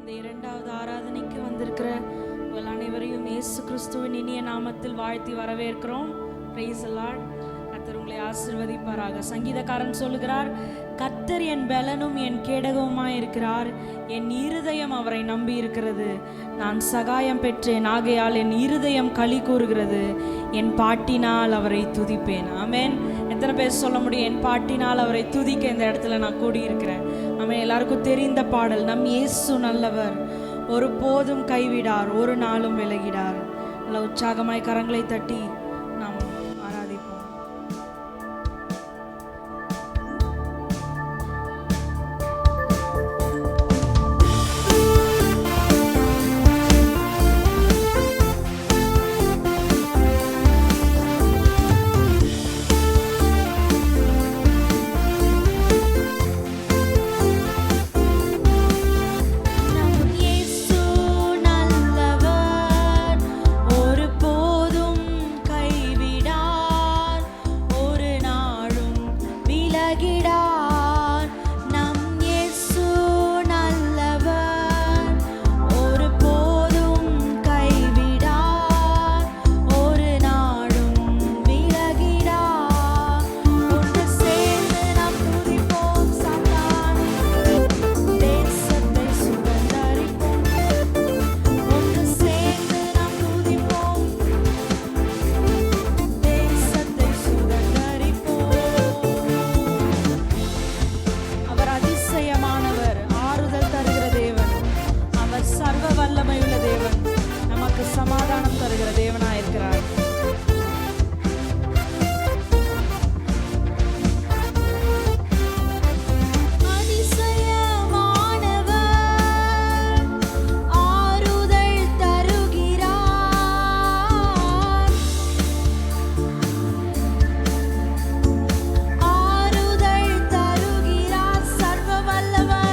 இந்த இரண்டாவது ஆராதனைக்கு வந்திருக்கிற உங்கள் அனைவரையும் இயேசு கிறிஸ்துவின் இனிய நாமத்தில் வாழ்த்தி வரவேற்கிறோம். Praise the Lord. கர்த்தர் உங்களை ஆசீர்வதிப்பாராக. சங்கீதக்காரன் சொல்லுகிறார், கர்த்தர் என் பலனும் என் கேடகமுமாய் இருக்கிறார், என் இருதயம் அவரை நம்பி இருக்கிறது, நான் சகாயம் பெற்றேன், ஆகையால் என் இருதயம் களி கூறுகிறது, என் பாட்டினால் அவரை துதிப்பேன். ஆமென். எத்தனை பேர் சொல்ல முடியும், என் பாட்டினால் அவரை துதிக்க இந்த இடத்துல நான் கூடியிருக்கிறேன்? ஆமென். எல்லாருக்கும் தெரிந்த பாடல், நம் இயேசு நல்லவர், ஒரு போதும் கைவிடார், ஒரு நாளும் விலகிடார். நல்ல உற்சாகமாய் கரங்களை தட்டி நாம் ஆராதிப்போம். சமாதானம் தருகிற தேவனாயிருக்கிறார். வல்லவர்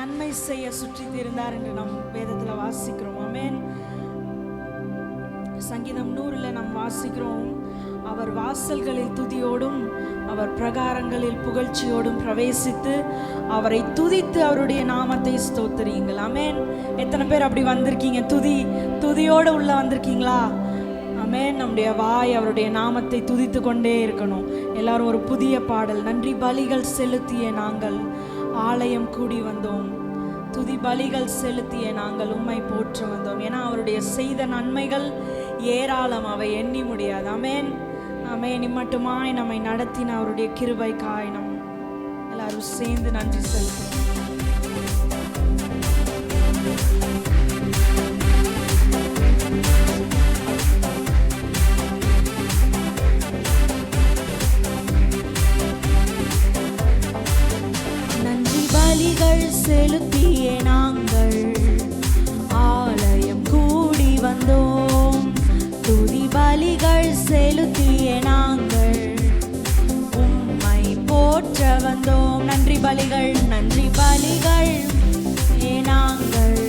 நன்மை செய்ய சுற்றி இருந்தார் என்று நம் வேதத்தில் வாசிக்கிறோம். ஆமென். சங்கீதம் 100 நாம் வாசிக்கிறோம், அவர் வாசல்களில் துதியோடும் அவர் பிரகாரங்களில் புகழ்ச்சியோடும் பிரவேசித்து அவரை துதித்து அவருடைய நாமத்தை ஸ்தோத்திரியுங்கள். ஆமென். எத்தனை பேர் அப்படி வந்திருக்கீங்க? துதியோடு உள்ள வந்திருக்கீங்களா? ஆமென். நம்முடைய வாய் அவருடைய நாமத்தை துதித்து கொண்டே இருக்கணும். எல்லாரும் ஒரு புதிய பாடல், நன்றி பலிகள் செலுத்திய நாங்கள் ஆலயம் கூடி வந்தோம், துதி பலிகள் செலுத்திய நாங்கள் உம்மை போற்ற வந்தோம். ஏன்னா அவருடைய செய்த நன்மைகள் ஏராளம், அவை எண்ணி முடியாது. ஆமென். ஆமென். இம்மட்டுமாய் நம்மை நடத்தின அவருடைய கிருபைக்காய் நம் எல்லாரும் சேர்ந்து நன்றி செலுத்துவோம். நன்றி பலிகள் செலுத்திய நாங்கள் ஆலயம் கூடி வந்தோம், துதி பலிகள் செலுத்திய நாங்கள் உம்மை போற்ற வந்தோம். நன்றி பலிகள் நாங்கள்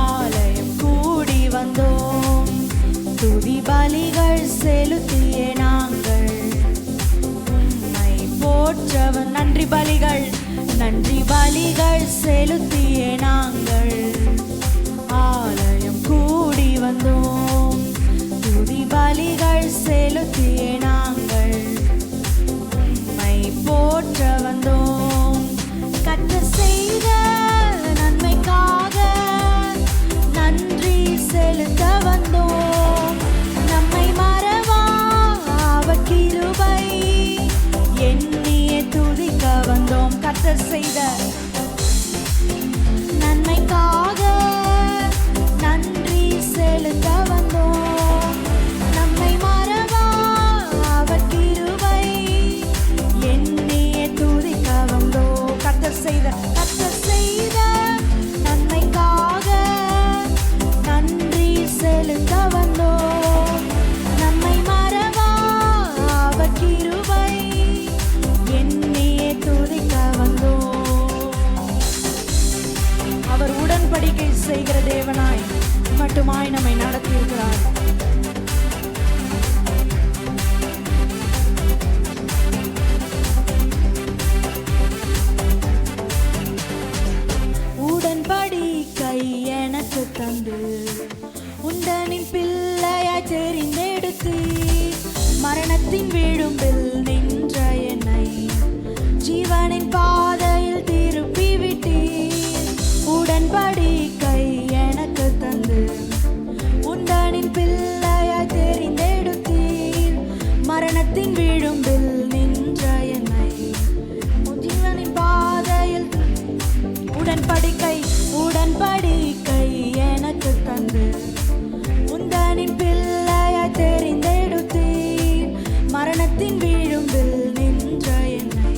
ஆலயம் கூடி வந்தோம், துதி பலிகள் செலுத்திய நாங்கள் உம்மை போற்ற நன்றி பலிகள் செலுத்திய நாங்கள் ஆலயம் கூடி வந்தோம், துதி பலிகள் செலுத்திய நாங்கள் உம்மை போற்ற வந்தோம். கர்த்தர் செய்த நன்மைக்காக நன்றி செலுத்த வந்தோம், நம்மை மறவா அவர் கிருபை எண்ணியே துதிக்க வந்தோம். கர்த்தர் செய்த நன்மைக்காக நன்றி செலுத்த வந்தோம், நம்மை மறவா அவர் கிருபை எண்ணியே துதிக்க வந்தோம். கர்த்தர் செய்த நன்மைக்காக நன்றி செலுத்த வந்தோம், நம்மை மறவா அவர் கிருபை எண்ணியே துதிக்க வந்தோம். அவர் உடன்படிக்கை செய்கிற தேவனாய் மட்டுமாய் நம்மை நடத்தியிருக்கிறார். உடன்படிக்கை எனக்கு தந்து உந்தனின் பிள்ளையாய் தெரிந்தெடுத்து மரணத்தின் விளிம்பில் நின்ற என்னை ஜீவனின் பாதையில் திருப்பி விட்டீர். உடன்படிக்கை எனக்கு தந்து உந்தனின் பிள்ளையாய் தெரிந்தெடுத்தீர், மரணத்தின் விளிம்பில் நின்ற என்னை ஜீவனின் பாதையில் உடன்படிக்கை எனக்கு தந்து உந்தனின் பிள்ளையாய் தெரிந்தெடுத்தீர், மரணத்தின் விளிம்பில் நின்ற என்னை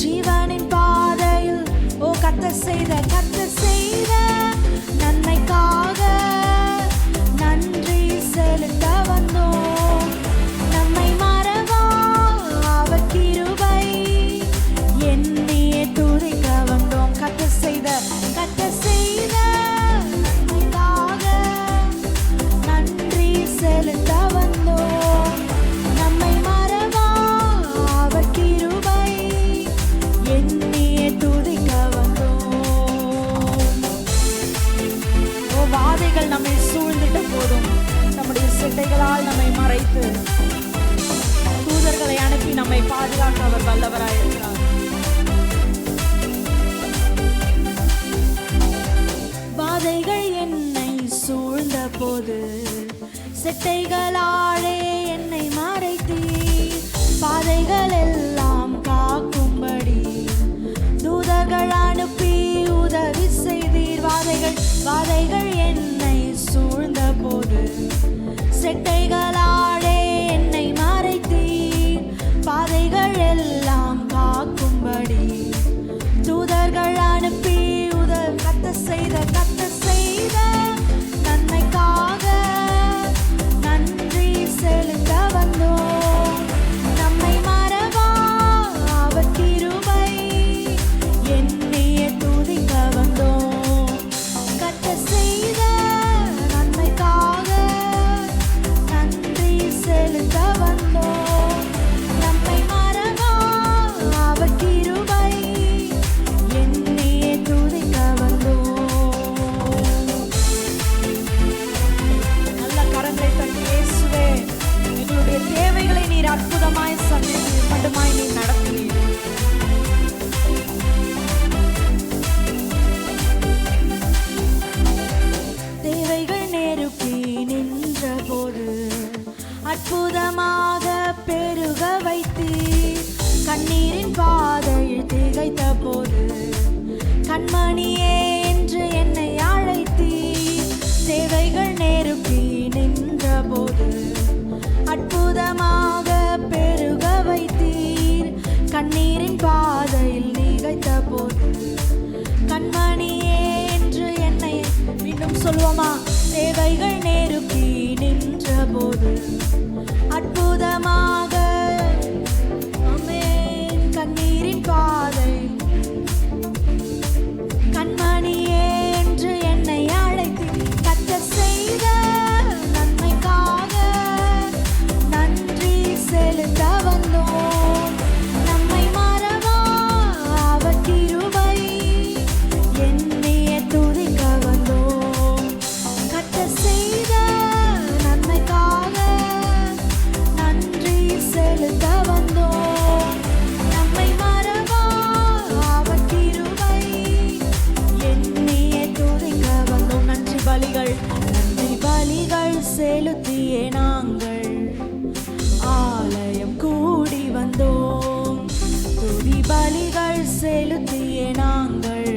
ஜீவனின் பாதையில் கர்த்தர் செய்த நன்மைக்காக நன்றி செலுத்த வந்தோம், நம்மை மறவா அவர் கிருபை எண்ணியே துதிக்க வந்தோம். கர்த்தர் செய்த நன்மைக்காக நன்றி செலுத்த வந்தோம், நம்மை மறவா அவர் கிருபை எண்ணியே துதிக்க வந்தோம். வாதைகள் நம்மை சூழ்ந்திட்ட போதும் நம்முடைய சிட்டைகளால் நம்மை மறைத்து தூதர்களை அனுப்பி நம்மை பாதுகாக்க அவர் வல்லவராயிருக்கிறார். வாதைகள் என்னை சூழ்ந்த போது சிட்டைகளாலே என்னை மறைத்தீர், பாதைகள் எல்லாம் காக்கும்படி தூதர்கள் அனுப்பி உதவி செய்தீர். வாதைகள் என்னை சூழ்ந்த போது செட்டைகளாலே என்னை மறைத்தீர், பாதைகள் எல்லாம் காக்கும்படி தூதர்கள் அனுப்பி கர்த்தர் செய்த நன்மைக்காக நன்றி செலுத்த வந்தோம், நம்மை மறவா அவர் கிருபை எண்ணியே அற்புதமாக பெருக வைத்தீர். கண்ணீரின் பாதையில் திகைத்த போது கண்மணியே என்று என்னை அழைத்தீர். தேவைகள் நெருக்கி நின்ற போது அற்புதமாக பெருக வைத்தீர். கண்ணீரின் பாதையில் திகைத்த போது கண்மணியே என்று என்னை மீண்டும் சொல்லுவோமா? தேவைகள் நெருக்கி நின்ற போது அற்புதமாக ஆமென் கண்ணீரின் பாதை கண்மணியே என்று என்னை அழைத்து கர்த்தர் செய்த நன்மைக்காக நன்றி செலுத்த வந்தோம். நம்மை மறவா அவர் கிருபை எண்ணிய துதிக்க வந்தோம். கர்த்தர் செய்த நன்மைக்காக நன்றி செலுத்த வந்தோம். நம்மை மறவா அவர் கிருபை எண்ணிய துதிக்க வந்தோம். நன்றி பலிகள் செலுத்தியே நாங்கள் ஆலயம் கூடி வந்தோம். துதி பலிகள் செலுத்தியே நாங்கள்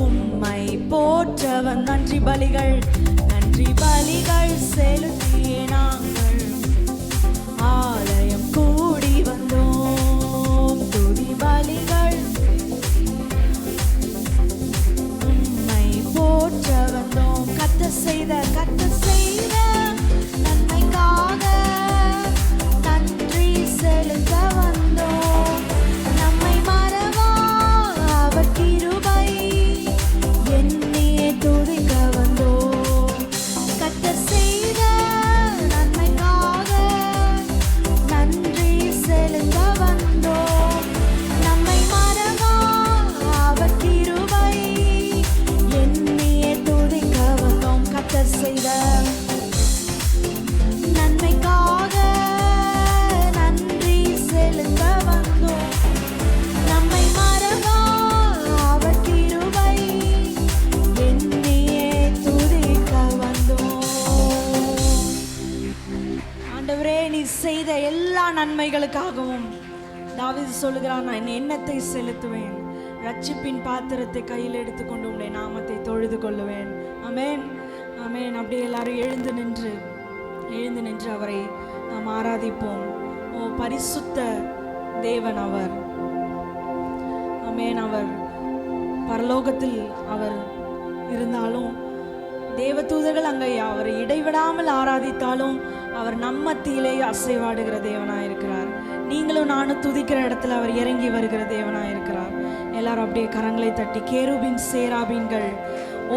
உம்மை போற்றவன். நன்றி பலிகள் செலுத்தியே நாங்கள் ஆலயம் கூடி வந்தோம். துதி பலிகள் உம்மை போற்ற வந்தோம். கர்த்தர் செய்த நன்மைக்காக நன்றி செலுத்த வந்தோம். நம்மை மறவா அவர் கிருபை எண்ணியே துதிக்க வந்தோம். கர்த்தர் செய்த நன்மைக்காக நன்றி செலுத்த வந்தோம். நம்மை மறவா அவர் கிருபை எண்ணியே துதிக்க வந்தோம். கர்த்தர் செய்த நன்மைக்காக நன்றி செலுத்த வந்தோம். நம்மை மறவா அவர் கிருபை எண்ணியே துதிக்க வந்தோம். ஆண்டவரே, நீ செய்த எல்லா நன்மைகளுக்காகவும் தாவீது சொல்லுகிறான், நான் என் எண்ணத்தை செலுத்துவேன். ரட்சிப்பின் பாத்திரத்தை கையில் எடுத்துக்கொண்டு உடைய நாமத்தை தொழுது கொள்ளுவேன். ஆமென், ஆமென். அப்படியே எல்லாரும் எழுந்து நின்று அவரை நாம் ஆராதிப்போம். ஓ பரிசுத்த தேவன் அவர். ஆமென். அவர் பரலோகத்தில் அவர் இருந்தாலும் தேவதூதர்கள் அங்கே அவரை இடைவிடாமல் ஆராதித்தாலும் அவர் நம்மத்திலே அசைவாடுகிற தேவனாயிருக்கிறார். நீங்களும் நானும் துதிக்கிற இடத்துல அவர் இறங்கி வருகிற தேவனாயிருக்கிறார். எல்லாரும் அப்படியே கரங்களை தட்டி கேருபின் சேராபீன்கள்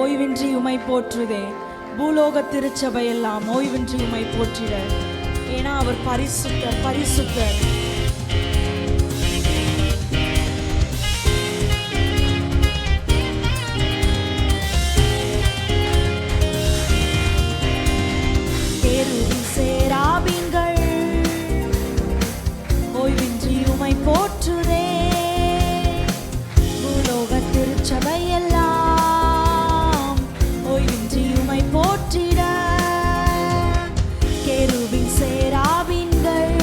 ஓய்வின்றி உமை போற்றுதே, பூலோக திருச்சபை எல்லாம் ஓய்வின்றி உமை போற்றிட. ஏன்னா அவர் பரிசுத்தர் பரிசுத்தர். கேருபின் சேராபீன்கள் ஓய்வின்றி உமை போற்றுதே, பூலோக திருச்சபை எல்லாம் ஓய்வின்றி உமை போற்றிட. கேருபின் சேராபீன்கள்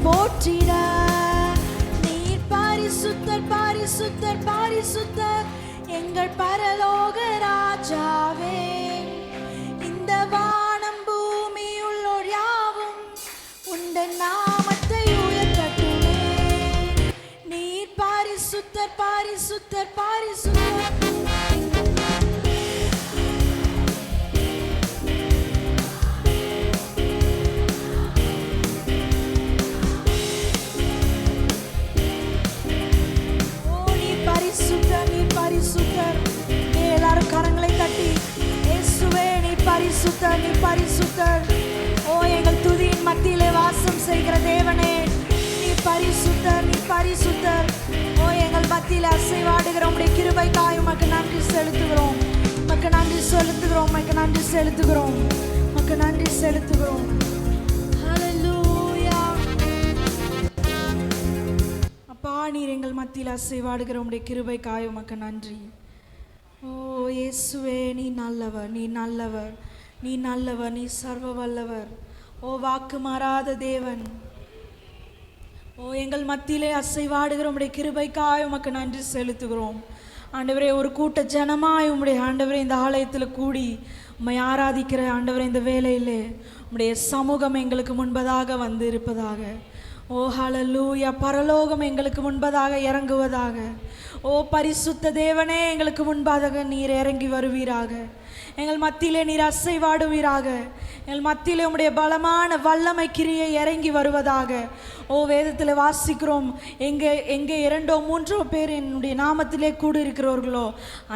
போற்றிட. நீர் பரிசுத்தர் பரிசுத்தர் பரிசுத்தர் எங்கள் பரலோக ராஜாவே. இந்த வானம் பூமி உள்ளோர் யாவும் உந்த நாமத்தை உயர்த்தட்டுமே. நீர் பரிசுத்தர் பரிசுத்தர் பரிசுத்தர். எல்லாரும் கரங்களை தட்டி இயேசுவே நீ பரிசுத்தர் நீ பரிசுத்தர். ஓ எங்கள் துதியின் மத்தியிலே வாசம் செய்கிற தேவனே நீ பரிசுத்தர் நீ பரிசுத்தர். ஓ எங்கள் மத்தியிலே அசைவாடுகிற உம்முடைய கிருபைக்காய் உமக்கு நன்றி செலுத்துகிறோம் உமக்கு நன்றி செலுத்துகிறோம் உமக்கு நன்றி செலுத்துகிறோம் உமக்கு நன்றி செலுத்துகிறோம். ஹல்லேலூயா. அப்பா நீர் எங்கள் மத்தியில் அசைவாடுகிற உம்முடைய கிருபைக்காய் உமக்கு நன்றி. ஓ இயேசுவே நீ நல்லவர் நீ நல்லவர் நீ நல்லவர் நீ சர்வ வல்லவர். ஓ வாக்கு மாறாத தேவன். ஓ எங்கள் மத்தியிலே அசைவாடுகிற உம்முடைய கிருபைக்காய் உமக்கு நன்றி செலுத்துகிறோம் ஆண்டவரே. ஒரு கூட்ட ஜனமாய் உம்முடைய ஆண்டவரே இந்த ஆலயத்தில் கூடி உம்மை ஆராதிக்கிற ஆண்டவரே இந்த வேளையிலே உம்முடைய சமூகம் எங்களுக்கு முன்பதாக வந்து இருப்பதாக. ஓ ஹல்லேலூயா. பரலோகம் எங்களுக்கு முன்பதாக இறங்குவதாக. ஓ பரிசுத்த தேவனே எங்களுக்கு முன்பாக நீர் இறங்கி வருவீராக. எங்கள் மத்தியிலே நீர் அசைவாடுவீராக. எங்கள் மத்தியிலே உம்முடைய பலமான வல்லமை கிரியை இறங்கி வருவதாக. ஓ வேதத்தில் வாசிக்கிறோம், எங்கே 2 3 பேர் என்னுடைய நாமத்திலே கூடியிருக்கிறவர்களோ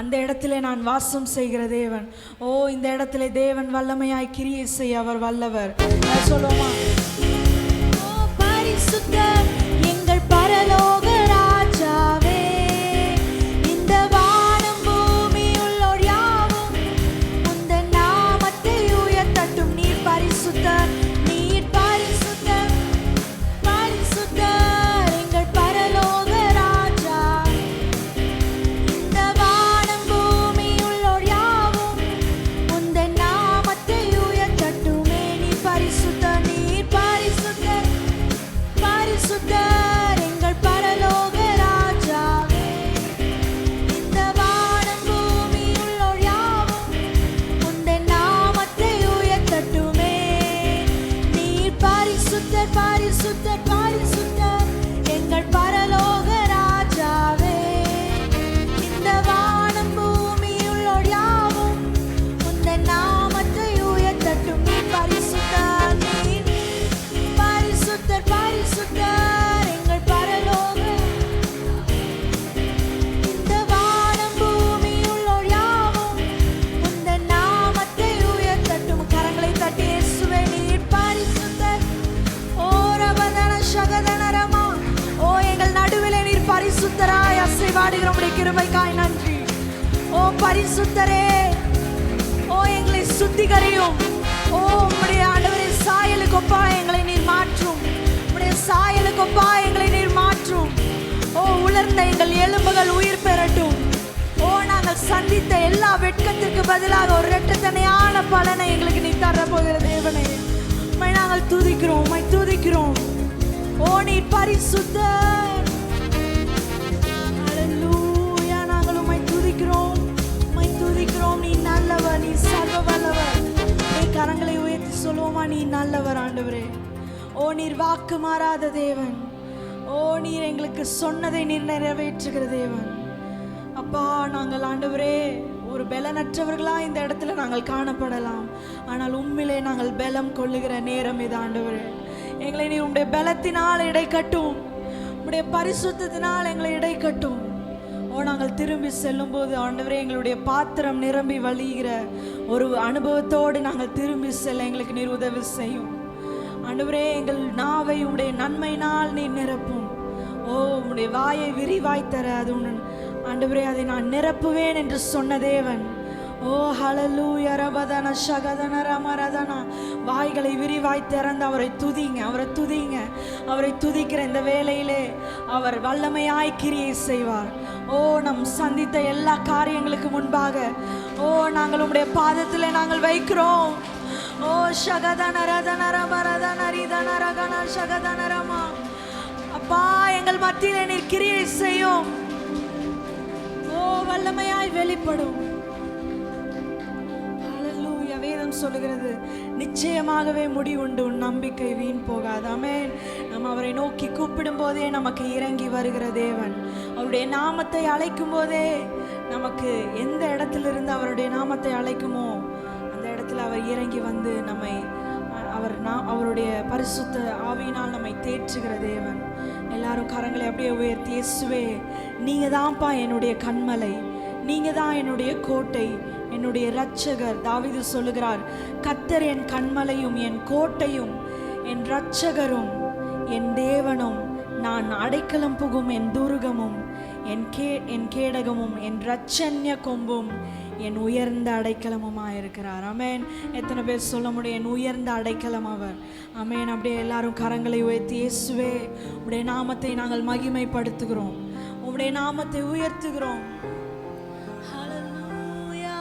அந்த இடத்திலே நான் வாசம் செய்கிற தேவன். ஓ இந்த இடத்திலே தேவன் வல்லமையாய் கிரியை செய்ய அவர் வல்லவர். சொல்லுவோமா? எங்கள் பரலோக ராஜாவே. இந்த வானம் பூமி உள்ளோர் யாவும் உந்த நாமத்தை உயர்த்தட்டும். நீர் பரிசுத்தர் நீர் பரிசுத்தர் பரிசுத்தர் எங்கள் பரலோக ராஜா. இந்த வானம் பூமி உள்ளோர் யாவும் உந்த நாமத்தை உயர்த்தட்டுமே. நீ பரிசுத்தர் நீர் பரிசுத்தர் பரிசுத்தர் எங்கள் பரலோக ராஜாவே. இந்த வானம் பூமி உள்ளோர் யாவும் உந்தன் நாமத்தை உயர்த்தட்டுமே. நீர் பரிசுத்தர் பரிசுத்தர் பரிசுத்தர் எங்கள் பரலோக ராஜாவே. இந்த வானம் பூமி உள்ளோர் யாவும் உந்தன் நாமத்தை உயர்த்தட்டும். நீர் பரிசுத்தர் நீர் பரிசுத்தர் பரிசுத்தர் எங்கள் பரலோக. இந்த வானம் பூமி உள்ளோர் யாவும் உந்தன் நாமத்தை உயர்த்தட்டும். கரங்களை தட்டி இயேசுவே நீர் பரிசுத்தர். ஓ ரபதன சகதனரமா. ஓ எங்கள் நடுவிலே நீர் பரிசுத்தராய் அசைவாடுகிற உம்முடைய கிருபைக்காய் நன்றி. ஓ பரிசுத்தரே ஓ எங்களை சுத்திகரியும். ஓ உம்முடைய ஆண்டவரே சாயலுக்கு ஒப்பா எங்களை நீர் மாற்றும். சாயலுக்கு ஒப்பா எங்களை நீர் மாற்றும். ஓ உலர்ந்த எங்கள் எலும்புகள் உயிர் பெறட்டும். ஓ நாங்கள் சந்தித்த எல்லா வெட்கத்திற்கு பதிலாக ஒரு இரட்டத்தனையான பலனை எங்களுக்கு நீ தரப்போகிற தேவனே உம்மை நாங்கள் துதிக்கிறோம் உம்மை துதிக்கிறோம். ஓ நீர் பரிசுத்தர். ஹல்லேலூயா. நாங்கள் உம்மை துதிக்கிறோம் உம்மை துதிக்கிறோம். நீ நல்லவர் நீ சர்வ வல்லவர். நீ கரங்களை உயர்த்தி சொல்லுவோமா? நீ நல்லவர் ஆண்டவரே. ஓ நீர் வாக்கு மாறாத தேவன். ஓ நீர் எங்களுக்கு சொன்னதை நீர் நிறைவேற்றுகிற தேவன். அப்பா நாங்கள் ஆண்டவரே ஒரு பலனற்றவர்களா இந்த இடத்துல நாங்கள் காணப்படலாம். ஆனால் உண்மையிலே நாங்கள் பலம் கொள்ளுகிற நேரம் இது ஆண்டவரே. எங்களை நீ உம்முடைய பலத்தினால் இடை கட்டும். உம்முடைய பரிசுத்தத்தினால் எங்களை இடை கட்டும். ஓ நாங்கள் திரும்பி செல்லும் போது ஆண்டவரே எங்களுடைய பாத்திரம் நிரம்பி வழிகிற ஒரு அனுபவத்தோடு நாங்கள் திரும்பி செல்ல எங்களுக்கு நீர் உதவி செய்யும் ஆண்டவரே. எங்கள் நாவை உம்முடைய நன்மையினால் நீ நிரப்பும். ஓ உம்முடைய வாயை விரிவாய் தர அது ஆண்டவரே அதை நான் நிரப்புவேன் என்று சொன்ன தேவன். ஓ ஹல்லேலூயா. ரபதன சகதன ரமரதன. வாய்களை விரிவாய் திறந்து அவரை துதிங்க அவரை துதிங்க. அவரை துதிக்கிற இந்த வேளையிலே அவர் வல்லமையாய் கிரியை செய்வார். ஓ நம் சந்தித்த எல்லா காரியங்களுக்கு முன்பாக ஓ நாங்கள் உம்முடைய பாதத்திலே நாங்கள் வைக்கிறோம். ஓ சகதன ரதன ரமரதன ரிதன ரகன சகதன ரமா. அப்பா எங்கள் மத்தியிலே நீர் கிரியை செய்யும். ஓ வல்லமையாய் வெளிப்படும். ஹல்லேலூயா. வேதம் சொல்லுகிறது நிச்சயமாகவே முடிவுண்டு, உன் நம்பிக்கை வீண் போகாது. ஆமென். நம்ம அவரை நோக்கி கூப்பிடும் போதே நமக்கு இறங்கி வருகிற தேவன். அவருடைய நாமத்தை அழைக்கும் போதே நமக்கு எந்த இடத்திலிருந்து அவருடைய நாமத்தை அழைக்குமோ அந்த இடத்துல அவர் இறங்கி வந்து நம்மை அவருடைய பரிசுத்த ஆவியினால் நம்மை தேற்றுகிற தேவன். எல்லாரும் கரங்களை அப்படியே உயர்த்தி, இயேசுவே நீங்க தான்ப்பா என்னுடைய கன்மலை, நீங்க தான் என்னுடைய கோட்டை, என்னுடைய இரட்சகர். தாவீது சொல்லுகிறார், கர்த்தர் என் கன்மலையும் என் கோட்டையும் என் இரட்சகரும் என் தேவனும், நான் அடைக்கலம் புகும் என் துருகமும் என் கேடகமும் என் இரட்சண்ய கொம்பும் என் உயர்ந்த அடைக்கலமுமாயிருக்கிறார். ஆமென். எத்தனை பேர் சொல்ல முடியும் என் உயர்ந்த அடைக்கலம் அவர்? ஆமென். அப்படியே எல்லாரும் கரங்களை உயர்த்தி, இயேசுவே உம்முடைய நாமத்தை நாங்கள் மகிமைப்படுத்துகிறோம், உம்முடைய நாமத்தை உயர்த்துகிறோம். ஹல்லேலூயா.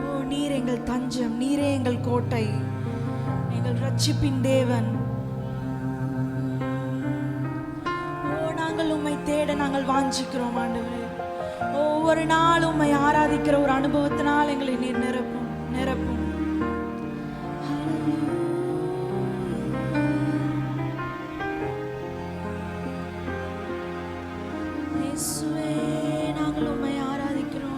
ஓ நீர் எங்கள் தஞ்சம், நீரே எங்கள் கோட்டை, எங்கள் ரட்சிப்பின் தேவன். ஓ நாங்கள் உம்மை தேட நாங்கள் வாஞ்சிக்கிறோம் ஆண்டவரே. ஒவ்வொரு நாளும் உம்மை ஆராதிக்கிற ஒரு அனுபவத்தினால் எங்களை நீர் நிரப்பும் நிரப்பும். இயேசுவே நாங்கள் உம்மை ஆராதிக்கிறோம்.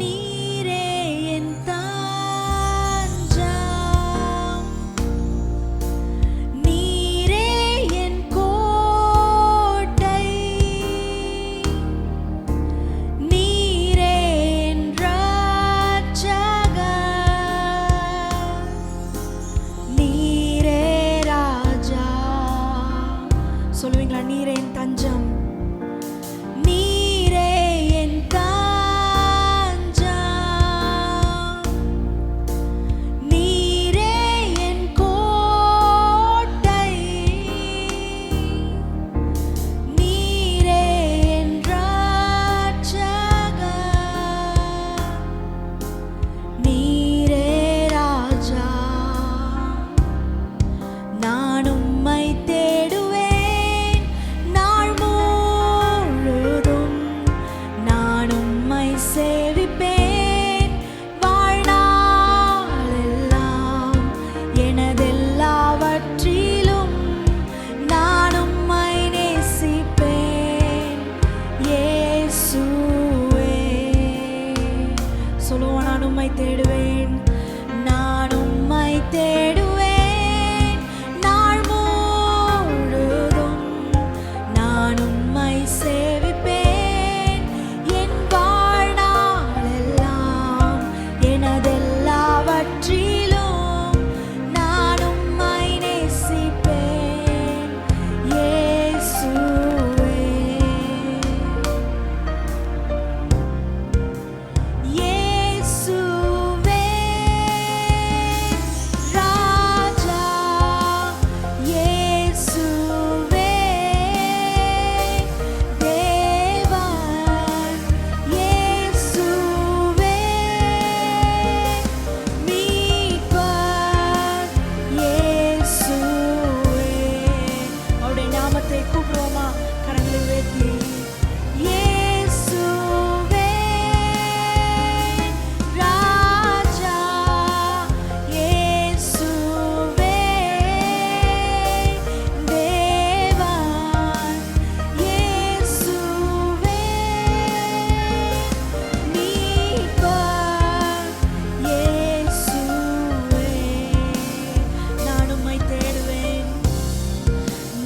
நீரே என் தஞ்சம், நீரே என் கோட்டை, நீரே என் இரட்சகர், நீரே ராஜா. சொல்லுவீங்களா? நீரே என் தஞ்சம், நீரே என் தஞ்சம், நீரே என் கோட்டை, நீரே என் இரட்சகர், நீரே ராஜா. நான் உம்மை தேடுவேன் நாள் முழுதும், நான் உம்மை சேவிப்பேன் வாழ்நாளெல்லாம், எனதெல்லாவற்றிலும் நான் உம்மை நேசிப்பேன் இயேசுவே. சொல்லுவோம், நான் உம்மை தேடுவேன், நான் உம்மை தேடுவேன் நாள் முழுதும், நான் உம்மை சேவிப்பேன் என் வாழ்நாளெல்லாம், எனதெல்லாவற்றிலும் நான் உம்மை நேசிப்பேன் இயேசுவே. இயேசுவே ராஜா, இயேசுவே தேவன், இயேசுவே மீட்பர், இயேசுவே. அவருடைய நாமத்தை கூப்பிடுவோமா? கரங்களை உயர்த்தி, இயேசுவே ராஜா, இயேசுவே தேவன், இயேசுவே மீட்பர், இயேசுவே. நான் உம்மை தேடுவேன்,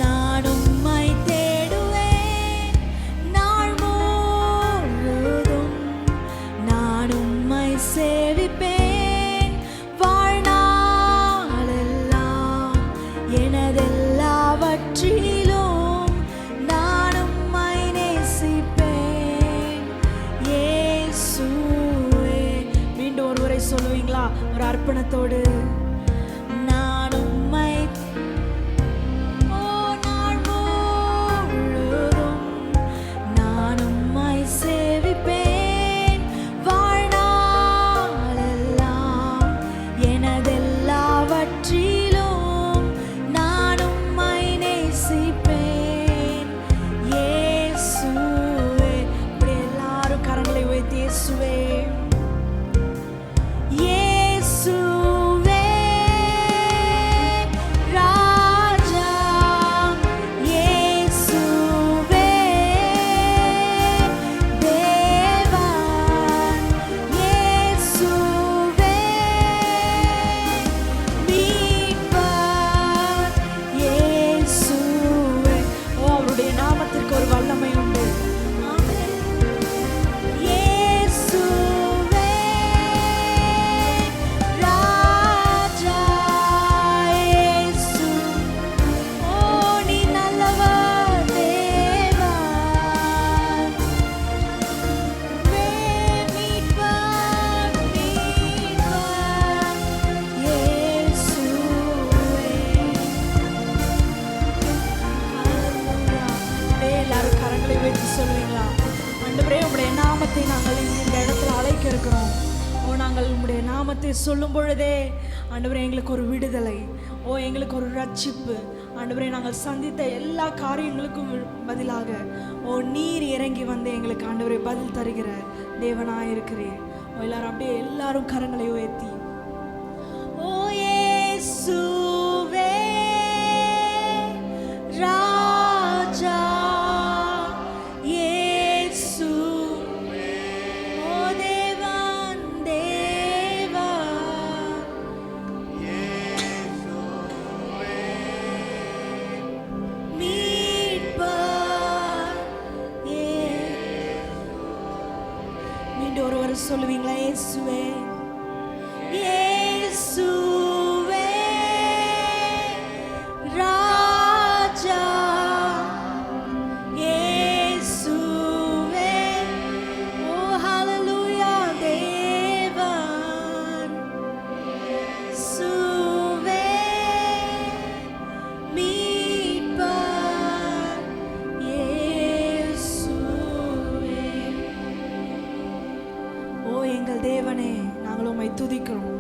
நான் உம்மை தேடுவேன் நாள் முழுதும், நான் உம்மை சேவிப்பேன் வாழ்நாளெல்லாம், எனதெல்லாவற்றிலும் நான் உம்மை நேசிப்பேன் இயேசுவே. மீண்டும் ஒருவரை சொல்லுவீங்களா? ஒரு அர்ப்பணத்தோடு, நான் உம்மை ஓ நாள் முழுதும், நான் உம்மை சேவிப்பேன் வாழ்நாளெல்லாம், எனதெல்லாவற்றிலும் நீங்க சொல்லும் பொழுதே ஆண்டவரே எங்களுக்கு ஒரு விடுதலை, எங்களுக்கு ஒரு ரட்சிப்பு, ஆண்டவரே நாங்கள் சந்தித்த எல்லா காரியங்களுக்கும் பதிலாக நீர் இறங்கி வந்து எங்களுக்கு ஆண்டவரே பதில் தருகிற தேவனாய் இருக்கிறேன். எல்லாரும் அப்படியே எல்லாரும் கரங்களை உயர்த்தி இயேசுவே ராஜா, இயேசுவே தேவன் தேவா, இயேசுவே மீட்பர். மீண்டும் ஒருவர் சொல்லுவீங்களா? இயேசுவே இயேசுவே ராஜா, இயேசுவே ஹல்லேலூயா தேவன், இயேசுவே மீட்பர், இயேசுவே. எங்கள் தேவனே, நாங்கள் உம்மை துதிக்கிறோம்.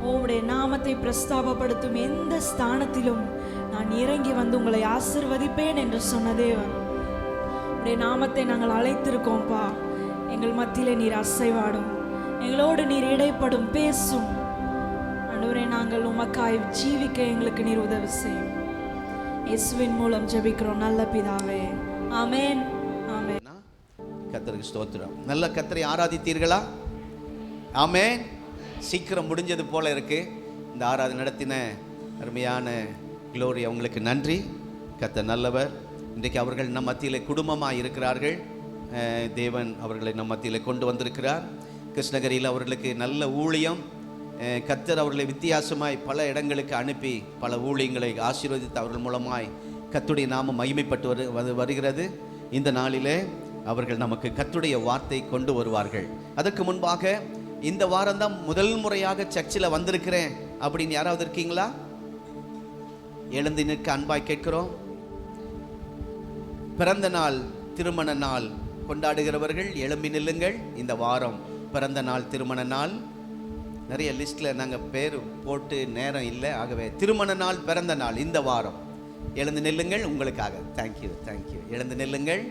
உம்முடைய நாமத்தை பிரஸ்தாபப்படுத்தும் எந்த ஸ்தானத்திலும் நான் இறங்கி வந்து உங்களை ஆசீர்வதிப்பேன் என்று சொன்ன தேவன், உம்முடைய நாமத்தை நாங்கள் அழைத்திருக்கோம்ப்பா. எங்கள் மத்தியிலே நீர் அசைவாடும், எங்களோடு நீர் இடைப்படும், பேசும். ஆண்டவரே, நாங்கள் உமக்காய் ஜீவிக்க எங்களுக்கு நீர் உதவி செய்யும். இயேசுவின் மூலம் ஜெபிக்கிறோம் நல்ல பிதாவே, ஆமென், ஆமென். கர்த்தருக்கு ஸ்தோத்திரம். நல்ல கர்த்தரை ஆராதித்தீர்களா? ஆமென். சீக்கிரம் முடிஞ்சது போல இருக்கு. இந்த ஆராதனை நடத்தின அருமையான க்ளோரி அவங்களுக்கு நன்றி. கர்த்தர் நல்லவர். இன்றைக்கு அவர்கள் நம் மத்தியில் குடும்பமாக இருக்கிறார்கள். தேவன் அவர்களை நம் மத்தியில் கொண்டு வந்திருக்கிறார். கிருஷ்ணகிரியில் அவர்களுக்கு நல்ல ஊழியம். கர்த்தர் அவர்களை வித்தியாசமாய் பல இடங்களுக்கு அனுப்பி பல ஊழியங்களை ஆசீர்வதித்து அவர்கள் மூலமாய் கர்த்தருடைய நாமம் மகிமைப்பட்டு வருகிறது. இந்த நாளிலே அவர்கள் நமக்கு கர்த்தருடைய வார்த்தை கொண்டு வருவார்கள். அதற்கு முன்பாக இந்த வாரம்தான் முதல் முறையாக சர்ச்சில் வந்திருக்கிறேன் அப்படின்னு யாராவது இருக்கீங்களா? எழுந்து நிற்க அன்பாய் கேட்கிறோம். பிறந்த நாள், திருமண நாள் கொண்டாடுகிறவர்கள் எழும்பி நில்லுங்கள். இந்த வாரம் பிறந்த நாள், திருமண நாள். நிறைய லிஸ்ட்டில் நாங்கள் பேர் போட்டு நேரம் இல்லை. ஆகவே திருமண நாள், பிறந்த நாள் இந்த வாரம் எழுந்து நில்லுங்கள். உங்களுக்காக தேங்க்யூ. எழுந்து நில்லுங்கள்.